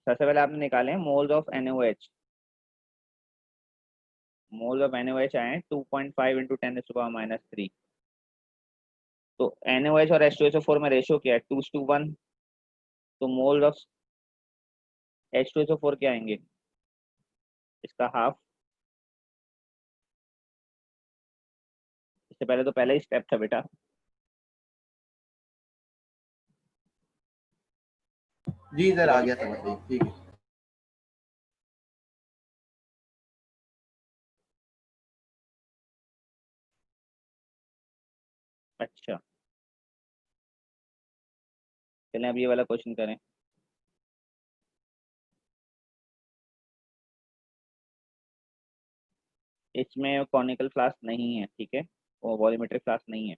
सबसे पहले आपने निकाले moles of NaOH, moles of NaOH आए हैं 2.5 इंटू 10⁻³ तो NaOH और H2SO4 में रेशियो क्या है, 2:1, तो मोल्स ऑफ H2SO4 क्या आएंगे, इसका हाफ। इससे पहले तो पहला ही स्टेप था बेटा। जी सर आ गया समझ में, ठीक है। अच्छा चलें अब ये वाला क्वेश्चन करें। इसमें कॉनिकल फ्लास्क नहीं है, ठीक है, वो वॉल्यूमेट्रिक फ्लास्क नहीं है।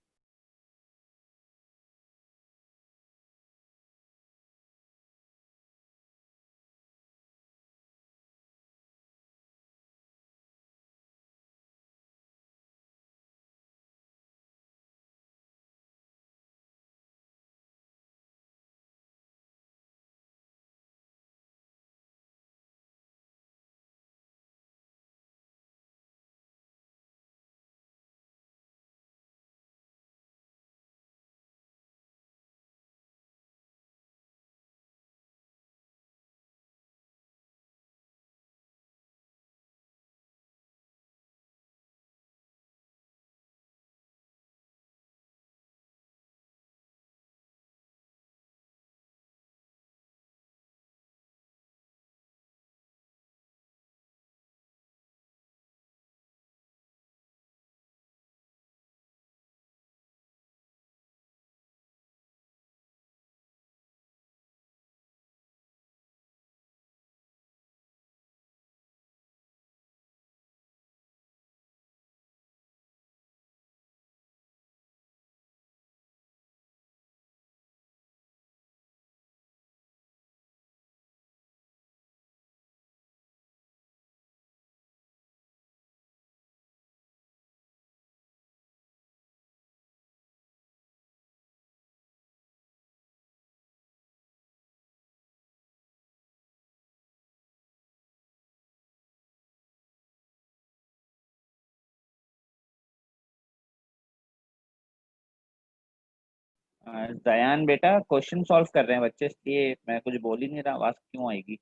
जयान बेटा क्वेश्चन सॉल्व कर रहे हैं बच्चे, इसलिए मैं कुछ बोल ही नहीं रहा, आवाज क्यों आएगी।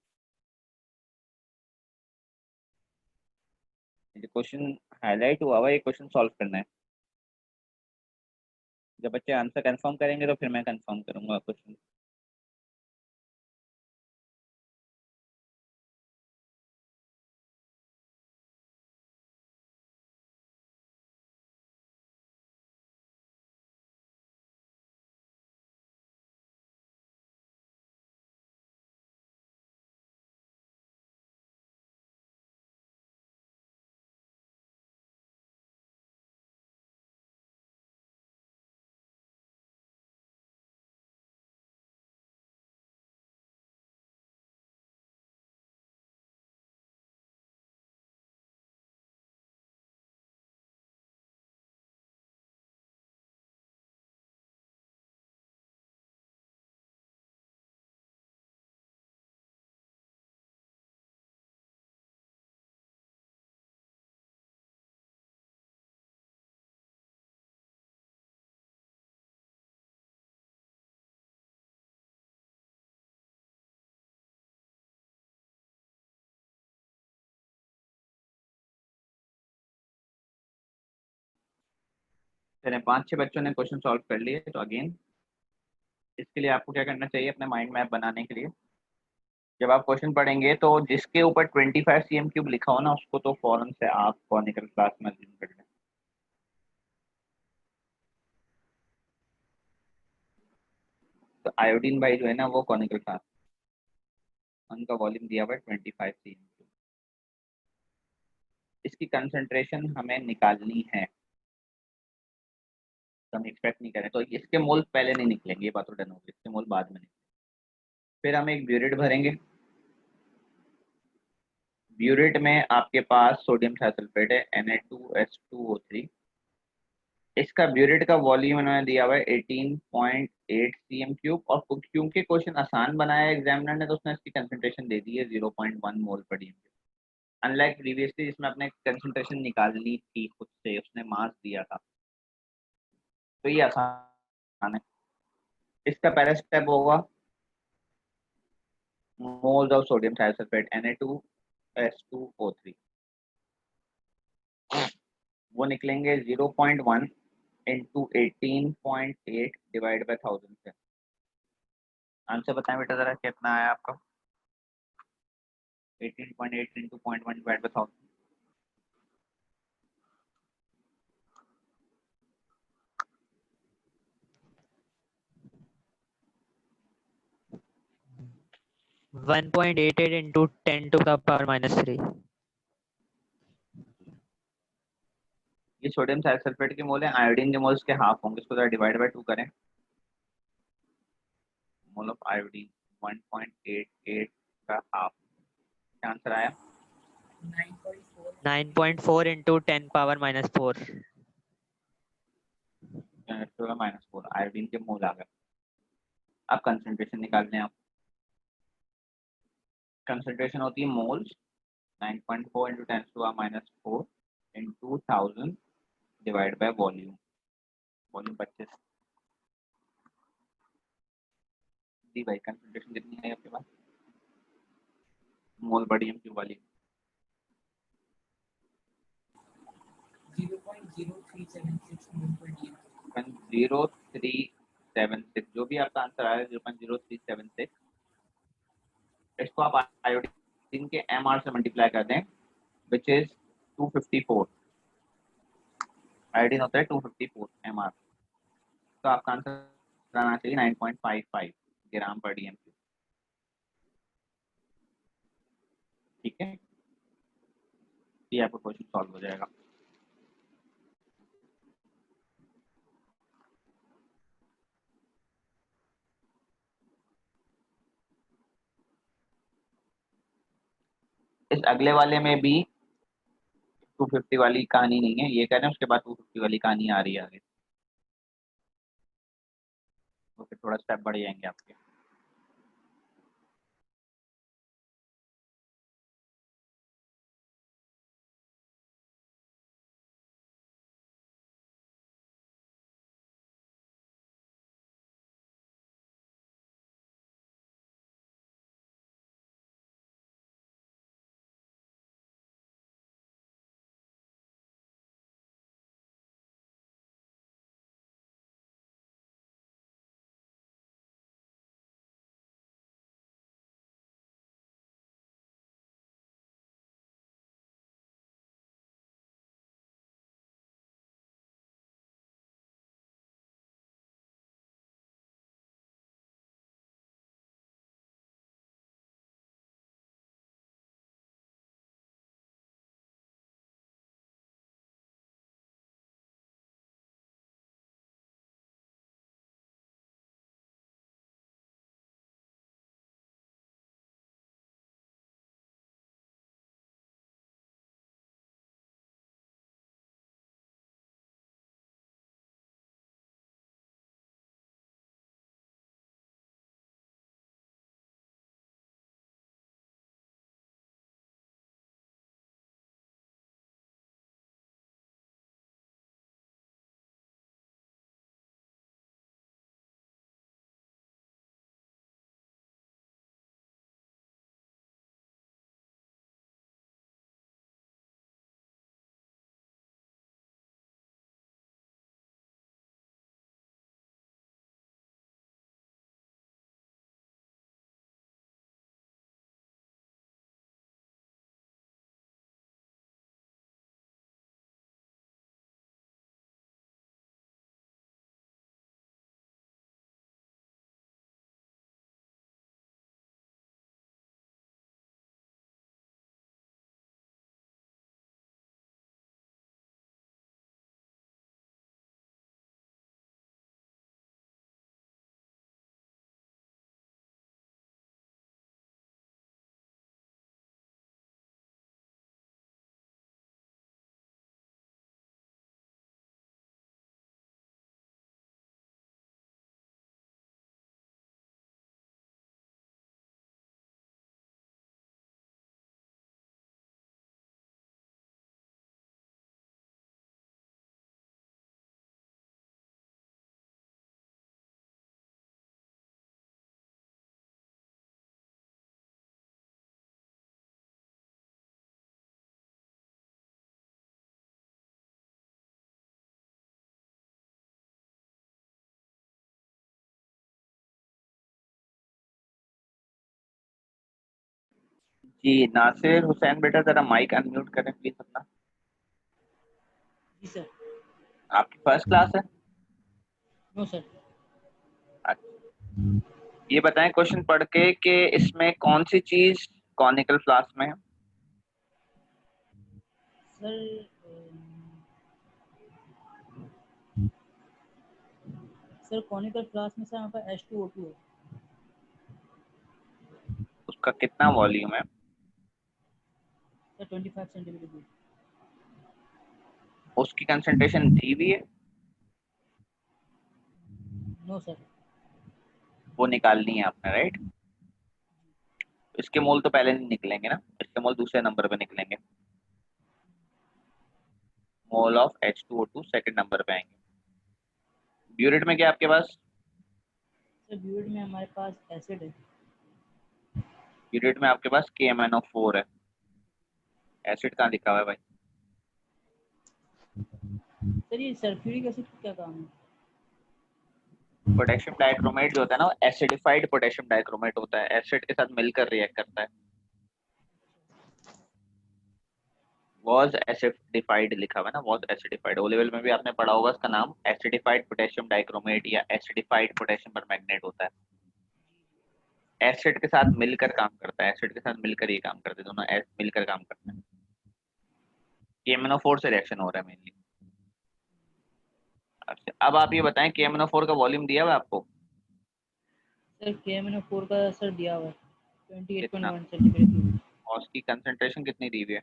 क्वेश्चन हाईलाइट हुआ हुआ, ये क्वेश्चन सॉल्व करना है। जब बच्चे आंसर कंफर्म करेंगे तो फिर मैं कंफर्म करूंगा क्वेश्चन। चलिए 5-6 बच्चों ने क्वेश्चन सॉल्व कर लिए, तो अगेन इसके लिए आपको क्या करना चाहिए, अपने माइंड मैप बनाने के लिए जब आप क्वेश्चन पढ़ेंगे तो जिसके ऊपर 25 cm क्यूब लिखा हो ना, उसको तो फौरन से आप कॉनिकल क्लास में अज्यूम कर लें। तो आयोडीन बाई जो है ना वो कॉनिकल क्लास, उनका वॉल्यूम दिया हुआ है 25 cm क्यूब। इसकी कंसंट्रेशन हमें निकालनी है, तो हम एक्सपेक्ट नहीं करें, तो इसके मोल पहले नहीं निकलेंगे, ये बात तो डन होगी, इसके मोल बाद में निकलेंगे। फिर हम एक ब्यूरेट भरेंगे। ब्यूरेट में आपके पास सोडियम थाइसल्फेट है Na2S2O3। इसका ब्यूरेट का वॉल्यूम इन्होंने दिया हुआ है 18.8 cm क्यूब, और क्योंकि क्वेश्चन आसान बनाया एग्जामिनर ने तो उसने इसकी कंसंट्रेशन दे दी है 0.1 मोल पर डीएम। अनलाइक प्रीवियसली जिसमें अपने कंसंट्रेशन निकालनी थी खुद से, उसने मास दिया था, तो ये आसान है। इसका पहला स्टेप होगा मोल्स ऑफ सोडियम थाइसल्फेट Na2S2O3, वो निकलेंगे 0.1 इंटू 18.8 डिवाइड बाई 1000 से। आंसर बताएं बेटा जरा कितना आया आपका 18.8 into 0.1 divided by 1000 1.88 into 10 to the power minus 3. ये सोडियम साइसल्फेट के मोल है, आयोडीन के मोल्स के हाफ होंगे, इसको जरा डिवाइड बाय 2 करें। मोल ऑफ आयोडीन 1.88 का हाफ, क्या आंसर आया 9.4 into 10 power minus 4. -4 आयोडीन के मोल आ गए। अब कंसंट्रेशन निकाल लें आप। कंसंट्रेशन होती है moles 9.4 into 10⁻⁴ into 1000 divide by volume. Volume 25 दी भाई। कंसंट्रेशन कितनी है आपके पास मोल बड़ी एम क्यू वाली 0.0376 जो भी आपका आंसर आया 0.0376 इसको आप आयोडीन के एमआर से मल्टीप्लाई कर दें विच इज 254। आयोडीन होता है 254 एमआर, तो आपका आंसर आना चाहिए 9.55 ग्राम पर डीएमक्यू। ठीक है, ये आपका क्वेश्चन सॉल्व हो जाएगा। इस अगले वाले में भी 250 वाली कहानी नहीं है, ये कह रहे हैं उसके बाद 250 वाली कहानी आ रही है आगे, तो फिर थोड़ा स्टेप बढ़ जाएंगे आपके। जी नासिर हुसैन बेटा जरा माइक अनम्यूट करें प्लीज अपना। जी सर। आपकी फर्स्ट क्लास है? No sir. अच्छा, ये बताएं क्वेश्चन पढ़ के कि इसमें कौन सी चीज कॉनिकल फ्लास्क में है? सर सर कॉनिकल फ्लास्क में सर यहाँ पर H2O2 है। उसका कितना वॉल्यूम है? Sir 25 centimetre cube. उसकी कंसंट्रेशन दी हुई है? No sir. वो निकालनी है आपने, राइट? इसके मोल तो पहले नहीं निकलेंगे ना, इसके मोल दूसरे नंबर पे निकलेंगे। Mole of H2O2 second number पे आएंगे। ब्यूरेट में क्या आपके पास? सर ब्यूरेट में हमारे पास एसिड है। ब्यूरेट में आपके पास KMnO4 है। एसिड कहाँ लिखा हुआ है भाई? सर ये सल्फ्यूरिक एसिड का क्या काम है? पोटेशियम डाइक्रोमेट जो होता है ना, एसिडिफाइड पोटेशियम डाइक्रोमेट होता है, एसिड के साथ मिलकर रिएक्ट करता है। वॉज एसिडिफाइड लिखा हुआ है ना, वॉज एसिडिफाइड। ओ लेवल में भी आपने पढ़ा होगा इसका नाम, एसिडिफाइड पोटेशियम डाइक्रोमेट या एसिडिफाइड पोटेशियम परमैंगनेट होता है। एसिड के साथ मिलकर काम करता है, एसिड के साथ मिलकर ये काम करते हैं, दोनों मिलकर काम करते हैं। KMnO4 से रिएक्शन हो रहा है मेनली। अच्छा, अब आप ये बताएं KMnO4 का वॉल्यूम दिया हुआ है आपको? सर KMnO4 का सर दिया हुआ है कितना? 28.1 सेंटीमीटर क्यूब। और उसकी कंसंट्रेशन कितनी दी हुई है?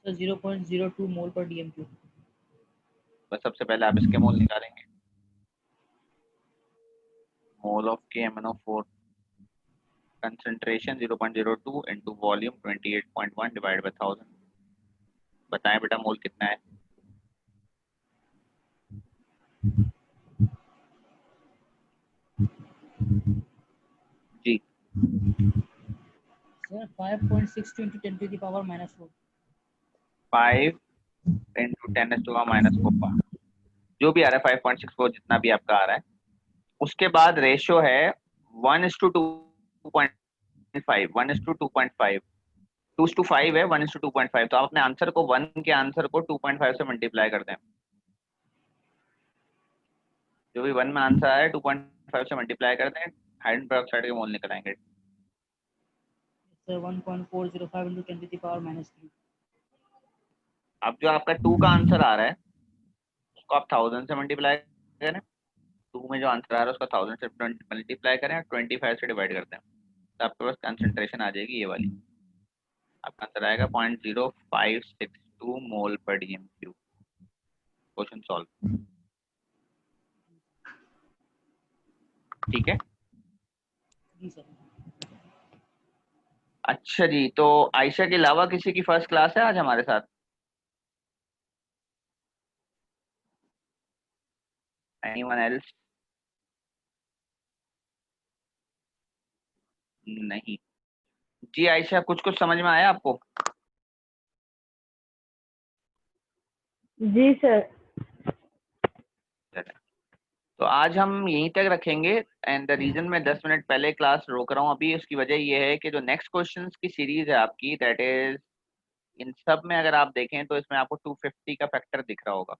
सर 0.02 मोल पर डीएम क्यूब। बस सबसे पहले आप इसके मोल निकालेंगे। Mole of KMnO4 concentration 0.02 into volume 28.1 divide by 1000। बताएं बेटा मोल कितना है? जी sir 5.62 into 10 to the power -4। 5 into 10⁻⁴, जो भी आ रहा है 5.64 जितना भी आपका आ रहा है। उसके बाद रेशियो है 1:2.5, 1:2.5, 2:5 है, 1:2.5। तो आप अपने आंसर को 1 के आंसर को 2.5 से मल्टीप्लाई कर दें। जो भी 1 में आंसर आया 2.5 से मल्टीप्लाई कर दें, हाइड्रोजन पेरोक्साइड के मोल निकल आएंगे। Sir 1.405 into 10 to the power -3। अब जो आपका 2 का आंसर आ रहा है उसको आप 1000 से मल्टीप्लाई करें। 2 में जो आंसर आ रहा है उसका 1000 से मल्टीप्लाई करें और 25 से डिवाइड करते हैं, तो आपके पास कंसंट्रेशन आ जाएगी ये वाली। आपका आंसर आएगा 0.0562 मोल पर डीएम क्यूब। Question solve. ठीक है। जी सर। अच्छा जी, तो आयशा के अलावा किसी की फर्स्ट क्लास है आज हमारे साथ? Anyone else? नहीं। जी आयशा, कुछ कुछ समझ में आया आपको? जी सर। तो आज हम यहीं तक रखेंगे। एंड द रीजन मैं 10 मिनट पहले क्लास रोक रहा हूँ अभी, उसकी वजह ये है कि जो नेक्स्ट क्वेश्चंस की सीरीज है आपकी, दैट इज, इन सब में अगर आप देखें तो इसमें आपको 250 का फैक्टर दिख रहा होगा।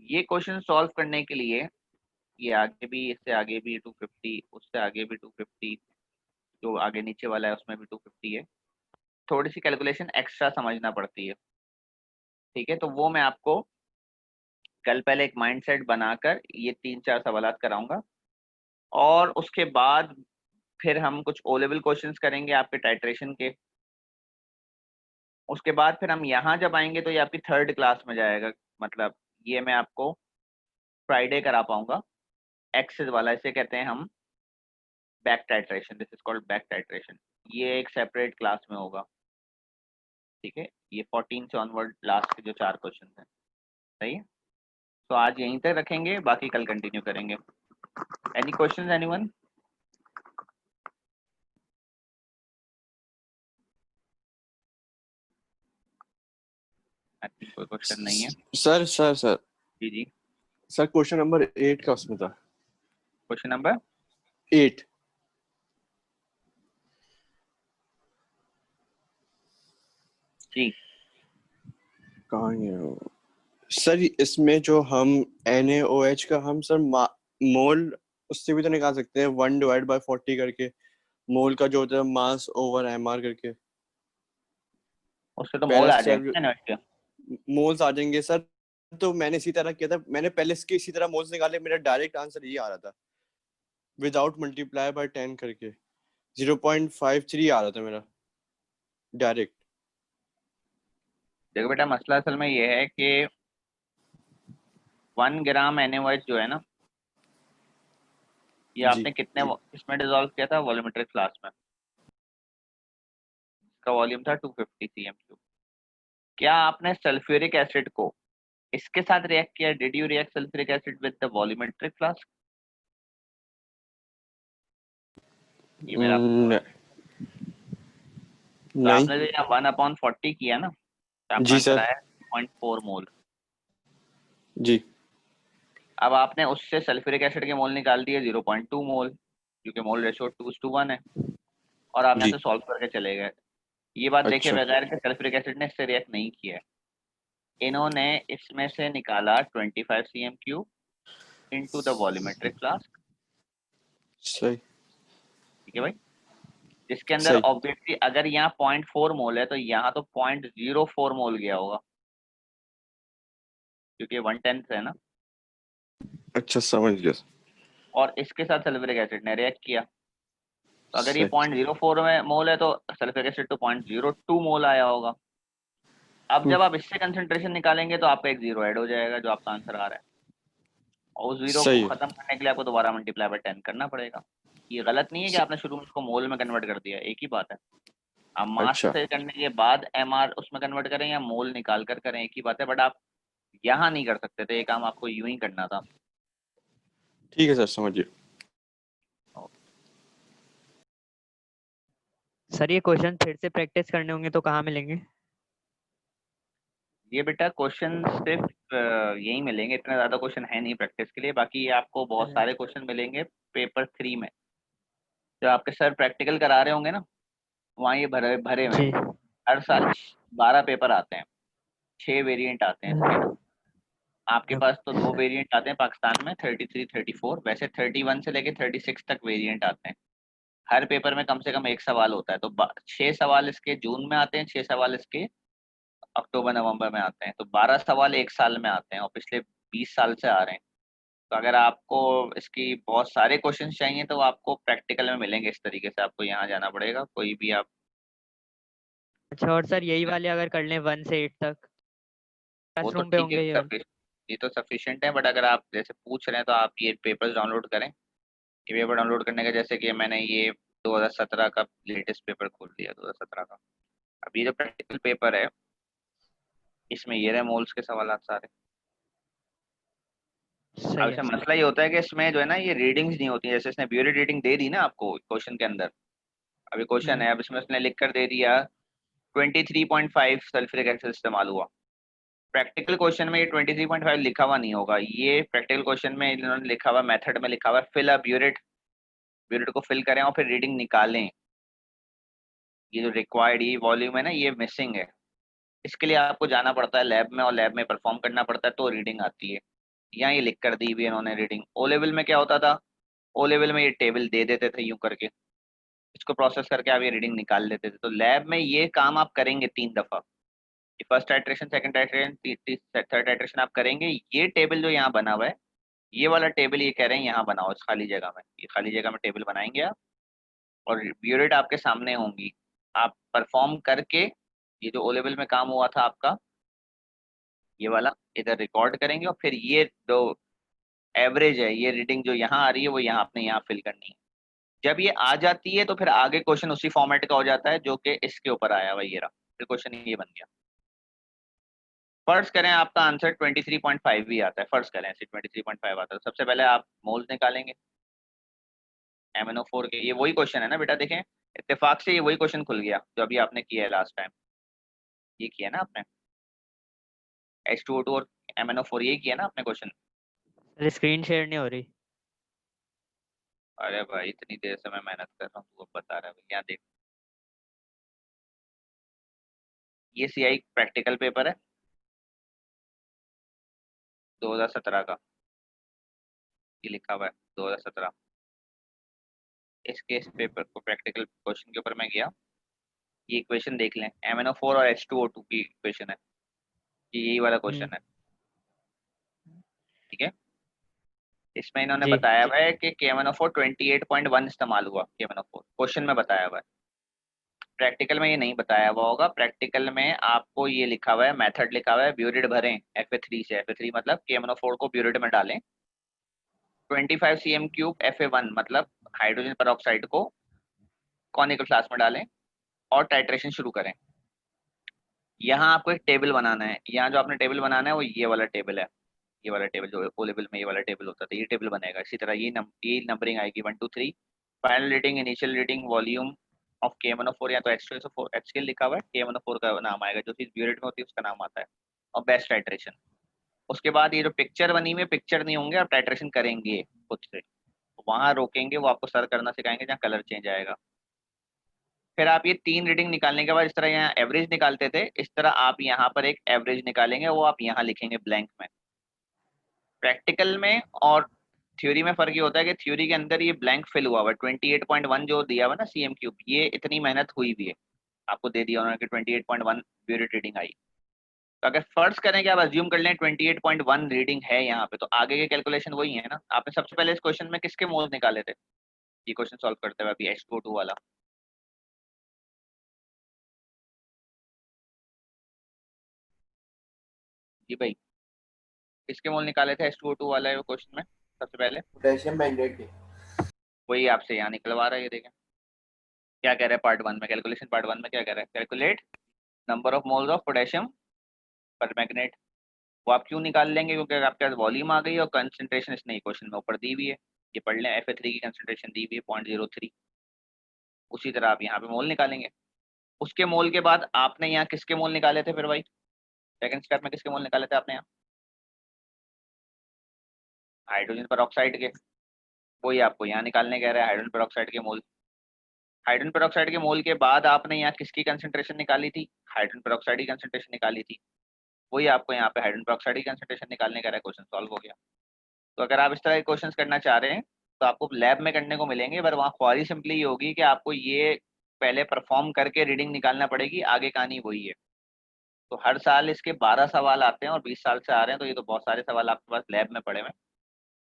ये क्वेश्चन सॉल्व करने के लिए ये आगे भी, इससे आगे भी 250, उससे आगे भी 250, जो आगे नीचे वाला है उसमें भी 250 है। थोड़ी सी कैलकुलेशन एक्स्ट्रा समझना पड़ती है। ठीक है, तो वो मैं आपको कल पहले एक माइंडसेट बनाकर ये 3-4 सवालात कराऊंगा, और उसके बाद फिर हम कुछ ओ लेवल क्वेश्चंस करेंगे आपके टाइट्रेशन के। उसके बाद फिर हम यहाँ जब आएंगे तो ये आपकी थर्ड क्लास में जाएगा। मतलब ये मैं आपको फ्राइडे करा पाऊंगा। एक्सेस वाला इसे कहते हैं हम back titration, this is called back titration. ये एक सेपरेट क्लास में होगा। ठीक है, ये 14 से ऑनवर्ड लास्ट के जो 4 क्वेश्चन हैं। सही है, तो आज यहीं तक रखेंगे, बाकी कल कंटिन्यू करेंगे। Any questions anyone? I think कोई क्वेश्चन नहीं है। सर जी जी, सर क्वेश्चन नंबर 8 का उसमें था। Question number 8। जी कहाँ गया वो? सर इसमें जो हम NaOH का हम सर मोल उससे भी तो निकाल सकते हैं 1/40 करके, मोल का जो होता है मास ओवर MR करके। उससे तो पहला मोल आ सर जाएंगे ना उसके। मोल्स आ जाएंगे सर। तो मैंने इसी तरह किया था, मैंने पहले इसके इसी तरह मोल्स निकाले, मेरा डायरेक्ट आंसर ये आ रहा था विदाउट मल्टीप्लाई बाय 10 करके 0.53 आ रहा था मेरा डायरेक्ट। देखो बेटा मसला असल में ये है कि 1 ग्राम NaOH जो है ना, ये जी आपने कितने इसमें डिजोल्व किया था वॉल्यूमेट्रिक फ्लास्क में? इसका वॉल्यूम था 250 cm3। क्या आपने सल्फ्यूरिक एसिड को इसके साथ रिएक्ट किया? Did you react sulphuric acid with the volumetric flask? ये मेरा आपसे सवाल न- है। तो नहीं। आपने जो यहाँ 1/40 किया ना, तो आपका जी आंसर सर। आया 0.4 मोल। जी अब आपने उससे सल्फ्यूरिक एसिड के मोल निकाल दिए 0.2 मोल, क्योंकि मोल रेशो 2:1 है, और आप यहाँ जी से सॉल्व करके चले गए। ये बात देखे अच्छा बगैर कि सल्फ्यूरिक एसिड ने इससे रिएक्ट नहीं किया है। इन्होंने इसमें से निकाला 25 cm³ into the volumetric flask. सही ठीक है भाई। जिसके अंदर सही। ऑब्वियसली अगर यहाँ 0.4 मोल है तो यहाँ तो 0.04 मोल गया होगा, क्योंकि 1/10 है ना। अच्छा समझ गया। और इसके साथ सल्फ्यूरिक एसिड ने रिएक्ट किया, तो अगर ये सही 0.04 में मोल है तो सल्फ्यूरिक एसिड तो 0.02 मोल आया होगा। अब हम्म, जब आप इससे कंसंट्रेशन निकालेंगे तो आपका एक जीरो ऐड हो जाएगा, जो आपका आंसर आ रहा है। और उस जीरो को सही है। खत्म करने के लिए आपको दोबारा मल्टीप्लाई बाय 10 करना पड़ेगा। ये गलत नहीं है कि स, आपने शुरू में उसको मोल में कन्वर्ट कर दिया, एक ही बात है। आप मास अच्छा से करने के बाद MR उसमें कन्वर्ट करें या मोल निकाल कर करें, एक ही बात है। बट आप यहाँ नहीं कर सकते थे, ये काम आपको यूं ही करना था। ठीक है सर समझिए। सर ये क्वेश्चन फिर से प्रैक्टिस करने होंगे तो कहाँ मिलेंगे? ये बेटा क्वेश्चन सिर्फ यही मिलेंगे, इतने ज्यादा क्वेश्चन है नहीं प्रैक्टिस के लिए। बाकी ये आपको बहुत सारे क्वेश्चन मिलेंगे पेपर 3 में, जो आपके सर प्रैक्टिकल करा रहे होंगे ना, वहाँ ये भरे भरे हुए हैं। जी हर साल 12 पेपर आते हैं, 6 वेरिएंट आते हैं इसके ना। आपके पास तो 2 वेरिएंट आते हैं पाकिस्तान में, 33 34। वैसे 31 से लेके 36 तक वेरिएंट आते हैं। हर पेपर में कम से कम एक सवाल होता है। तो 6 सवाल इसके जून में आते हैं, 6 सवाल इसके अक्टूबर नवंबर में आते हैं। तो 12 सवाल एक साल में आते हैं, और पिछले 20 साल से आ रहे हैं। तो अगर आपको इसकी बहुत सारे क्वेश्चन चाहिए तो आपको प्रैक्टिकल में मिलेंगे। इस तरीके से आपको यहाँ जाना पड़ेगा, कोई भी आप। अच्छा, और सर यही वाले अगर कर लें 1 से 8 तक वो तो क्लासरूम पे ठीक है, होंगे ये वाले? ये तो सफिशिएंट है। बट अगर आप जैसे पूछ रहे हैं तो आप ये पेपर्स डाउनलोड करें। ये पेपर डाउनलोड करने का, जैसे कि मैंने ये 2017 का लेटेस्ट पेपर खोल लिया, 2017 का। अब ये जो प्रैक्टिकल पेपर है, इसमें ये रहे मोल्स के सवाल सारे। अब सही है इसमें सर। मसला ये होता है कि इसमें जो है ना, ये रीडिंग्स नहीं होती। जैसे इसने ब्यूरेट रीडिंग दे दी ना आपको क्वेश्चन के अंदर। अभी क्वेश्चन है, अब इसमें उसने लिख कर दे दिया 23.5 सल्फ्यूरिक एसिड इस्तेमाल हुआ। प्रैक्टिकल क्वेश्चन में ये 23.5 लिखा हुआ नहीं होगा। ये प्रैक्टिकल क्वेश्चन में इन्होंने लिखा हुआ, मेथड में लिखा हुआ, फिल अ ब्यूरेट। ब्यूरेट को फिल करें और फिर रीडिंग निकालें। ये जो रिक्वायर्ड ये वॉल्यूम है ना, ये मिसिंग है। इसके लिए आपको जाना पड़ता है लैब में, और लैब में परफॉर्म करना पड़ता है, तो रीडिंग आती है। यहाँ ये लिख कर दी हुई है इन्होंने रीडिंग। ओ लेवल में क्या होता था? ओ लेवल में ये टेबल दे देते थे यूं करके, इसको प्रोसेस करके आप ये रीडिंग निकाल लेते थे। तो लैब में ये काम आप करेंगे 3 दफा। First titration, second titration, third titration आप करेंगे। ये टेबल जो यहाँ बना हुआ है, ये वाला टेबल ये कह रहे हैं यहाँ बनाओ, इस खाली जगह में। ये खाली जगह में टेबल बनाएंगे आप, और ब्यूरेट आपके सामने होंगी। आप परफॉर्म करके ये जो ओ लेवल में काम हुआ था आपका, ये वाला इधर रिकॉर्ड करेंगे, और फिर ये जो एवरेज है, ये रीडिंग जो यहाँ आ रही है, वो यहाँ आपने यहाँ फिल करनी है। जब ये आ जाती है तो फिर आगे क्वेश्चन उसी फॉर्मेट का हो जाता है जो कि इसके ऊपर आया हुआ ये रहा। फिर क्वेश्चन ये बन गया। फर्ज करें आपका आंसर 23.5 भी आता है, फर्ज करें ऐसे 23.5 आता है, तो सबसे पहले आप मोल्स निकालेंगे MnO4 के। ये वही क्वेश्चन है ना बेटा, देखें इत्तेफाक से ये वही क्वेश्चन खुल गया जो अभी आपने किया है लास्ट टाइम। ये किया ना आपने, H2O2 और MnO4, ये किया ना आपने क्वेश्चन। सर स्क्रीन शेयर नहीं हो रही। अरे भाई इतनी देर से मैं मेहनत कर रहा हूँ, तू अब बता रहा है। यहाँ देख, ये CI प्रैक्टिकल पेपर है 2017 का, ये लिखा हुआ है 2017। इस केस पेपर को प्रैक्टिकल क्वेश्चन के ऊपर मैं गया, ये इक्वेशन देख लें, MnO4 और H2O2 की इक्वेशन है, ये यही वाला क्वेश्चन है, ठीक है। इसमें इन्होंने जी बताया हुआ है कि KMnO4 28.1 इस्तेमाल हुआ, KMnO4 क्वेश्चन में बताया हुआ है, प्रैक्टिकल में ये नहीं बताया हुआ होगा। प्रैक्टिकल में आपको ये लिखा हुआ है, मेथड लिखा हुआ है, ब्यूरिड भरें Fa3 से, Fa3 मतलब KMnO4 को ब्यूरिड में डालें, 25 cm³ Fa1 मतलब हाइड्रोजन पेरोक्साइड को कॉनिकल फ्लास्क में डालें और टाइट्रेशन शुरू करें। यहाँ आपको एक टेबल बनाना है, यहाँ जो आपने टेबल बनाना है वो ये वाला टेबल है, ये वाला टेबल जो ओ लेवल में ये वाला टेबल होता था, ये टेबल बनेगा। इसी तरह ये नंबरिंग आएगी 1 2 3, final reading, initial reading, volume of KMnO4 या तो H2SO4 HCl लिखा हुआ है, KMnO4 का नाम आएगा, जो चीज ब्यूरेट में होती है उसका नाम आता है, और बेस्ट टाइट्रेशन। उसके बाद ये जो पिक्चर बनी हुई है, पिक्चर नहीं होंगे, आप टाइट्रेशन करेंगे खुद से, वहां रोकेंगे, वो आपको सर करना सिखाएंगे जहाँ कलर चेंज आएगा। फिर आप ये 3 रीडिंग निकालने के बाद, इस तरह यहाँ एवरेज निकालते थे, इस तरह आप यहाँ पर एक एवरेज निकालेंगे, वो आप यहाँ लिखेंगे ब्लैंक में। प्रैक्टिकल में और थ्योरी में फर्क ये होता है कि थ्योरी के अंदर ये ब्लैंक फिल हुआ हुआ है, 28.1 जो दिया हुआ ना cm³, ये इतनी मेहनत हुई भी है, आपको दे दिया उन्होंने कि 28.1 ब्यूरेट रीडिंग आई। तो अगर फर्ज करें कि आप अज्यूम कर लें 28.1 रीडिंग है यहाँ पे, तो आगे के कैलकुलेशन वही है ना। आपने सबसे पहले इस क्वेश्चन में किसके मोल्स निकाले थे, ये क्वेश्चन सॉल्व करते हुए अभी H2O2 वाला? जी भाई, किसके मोल निकाले थे H2O2 वाला है वो क्वेश्चन में सबसे पहले? पोटेशियम मैग्नेट के। वही आपसे यहाँ निकलवा रहा है, ये देखें क्या कह रहा है पार्ट 1 में, कैलकुलेशन पार्ट 1 में क्या कह रहा है, calculate number of moles of potassium पर मैग्नेट। वो आप क्यों निकाल लेंगे, क्योंकि आपके पास वॉल्यूम आ गई और कंसंट्रेशन इसने क्वेश्चन में ऊपर दी हुई है, ये पढ़ लें, Fa3 की कंसंट्रेशन दी हुई है 0.03। उसी तरह आप यहाँ पे मोल निकालेंगे। उसके मोल के बाद आपने यहाँ किसके मोल निकाले थे फिर भाई, सेकंड स्टेप में किसके मोल निकाले थे आपने यहाँ? हाइड्रोजन पेरोक्साइड के, वही आपको यहाँ निकालने कह रहा है, हाइड्रोजन पेरोक्साइड के मोल। हाइड्रोजन पेरोक्साइड के मोल के बाद आपने यहाँ किसकी कंसंट्रेशन निकाली थी, हाइड्रोजन पेरोक्साइड की कंसंट्रेशन निकाली थी, वही आपको यहाँ पे हाइड्रोजन पेरोक्साइड की कंसंट्रेशन निकालने का, क्वेश्चन सॉल्व हो गया। तो अगर आप इस तरह के क्वेश्चन करना चाह रहे हैं तो आपको लैब में करने को मिलेंगे, पर वहाँ ख्वारी सिंपली ये होगी कि आपको ये पहले परफॉर्म करके रीडिंग निकालना पड़ेगी, आगे कहानी वही है। तो हर साल इसके 12 सवाल आते हैं और 20 साल से आ रहे हैं, तो ये तो बहुत सारे सवाल आपके पास लैब में पड़े हुए हैं।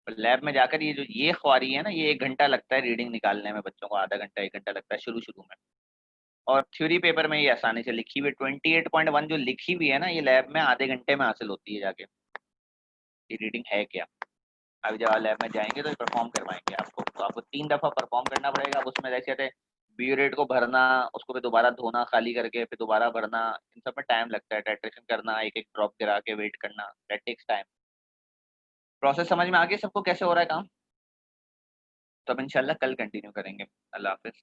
लैब में जाकर ये जो ये ख्वारी है ना, ये 1 घंटा लगता है रीडिंग निकालने में, बच्चों को आधा घंटा 1 घंटा लगता है शुरू शुरू में। और थ्योरी पेपर में ये आसानी से लिखी हुई 28.1 जो लिखी हुई है ना, ये लैब में आधे घंटे में हासिल होती है जाके, ये रीडिंग है क्या। अभी जब आप लैब में जाएंगे तो परफॉर्म करवाएंगे आपको, तो आपको 3 दफ़ा परफॉर्म करना पड़ेगा। अब उसमें जैसे कहते हैं ब्यूरेट को भरना, उसको फिर दोबारा धोना खाली करके, फिर दोबारा भरना, इन सब में टाइम लगता है, टाइट्रेशन करना, एक एक ड्रॉप गिरा के वेट करना, दैट टेक्स टाइम। प्रोसेस समझ में आ गया सबको कैसे हो रहा है काम? तो अब इंशाल्लाह कल कंटिन्यू करेंगे। अल्लाह हाफिज़।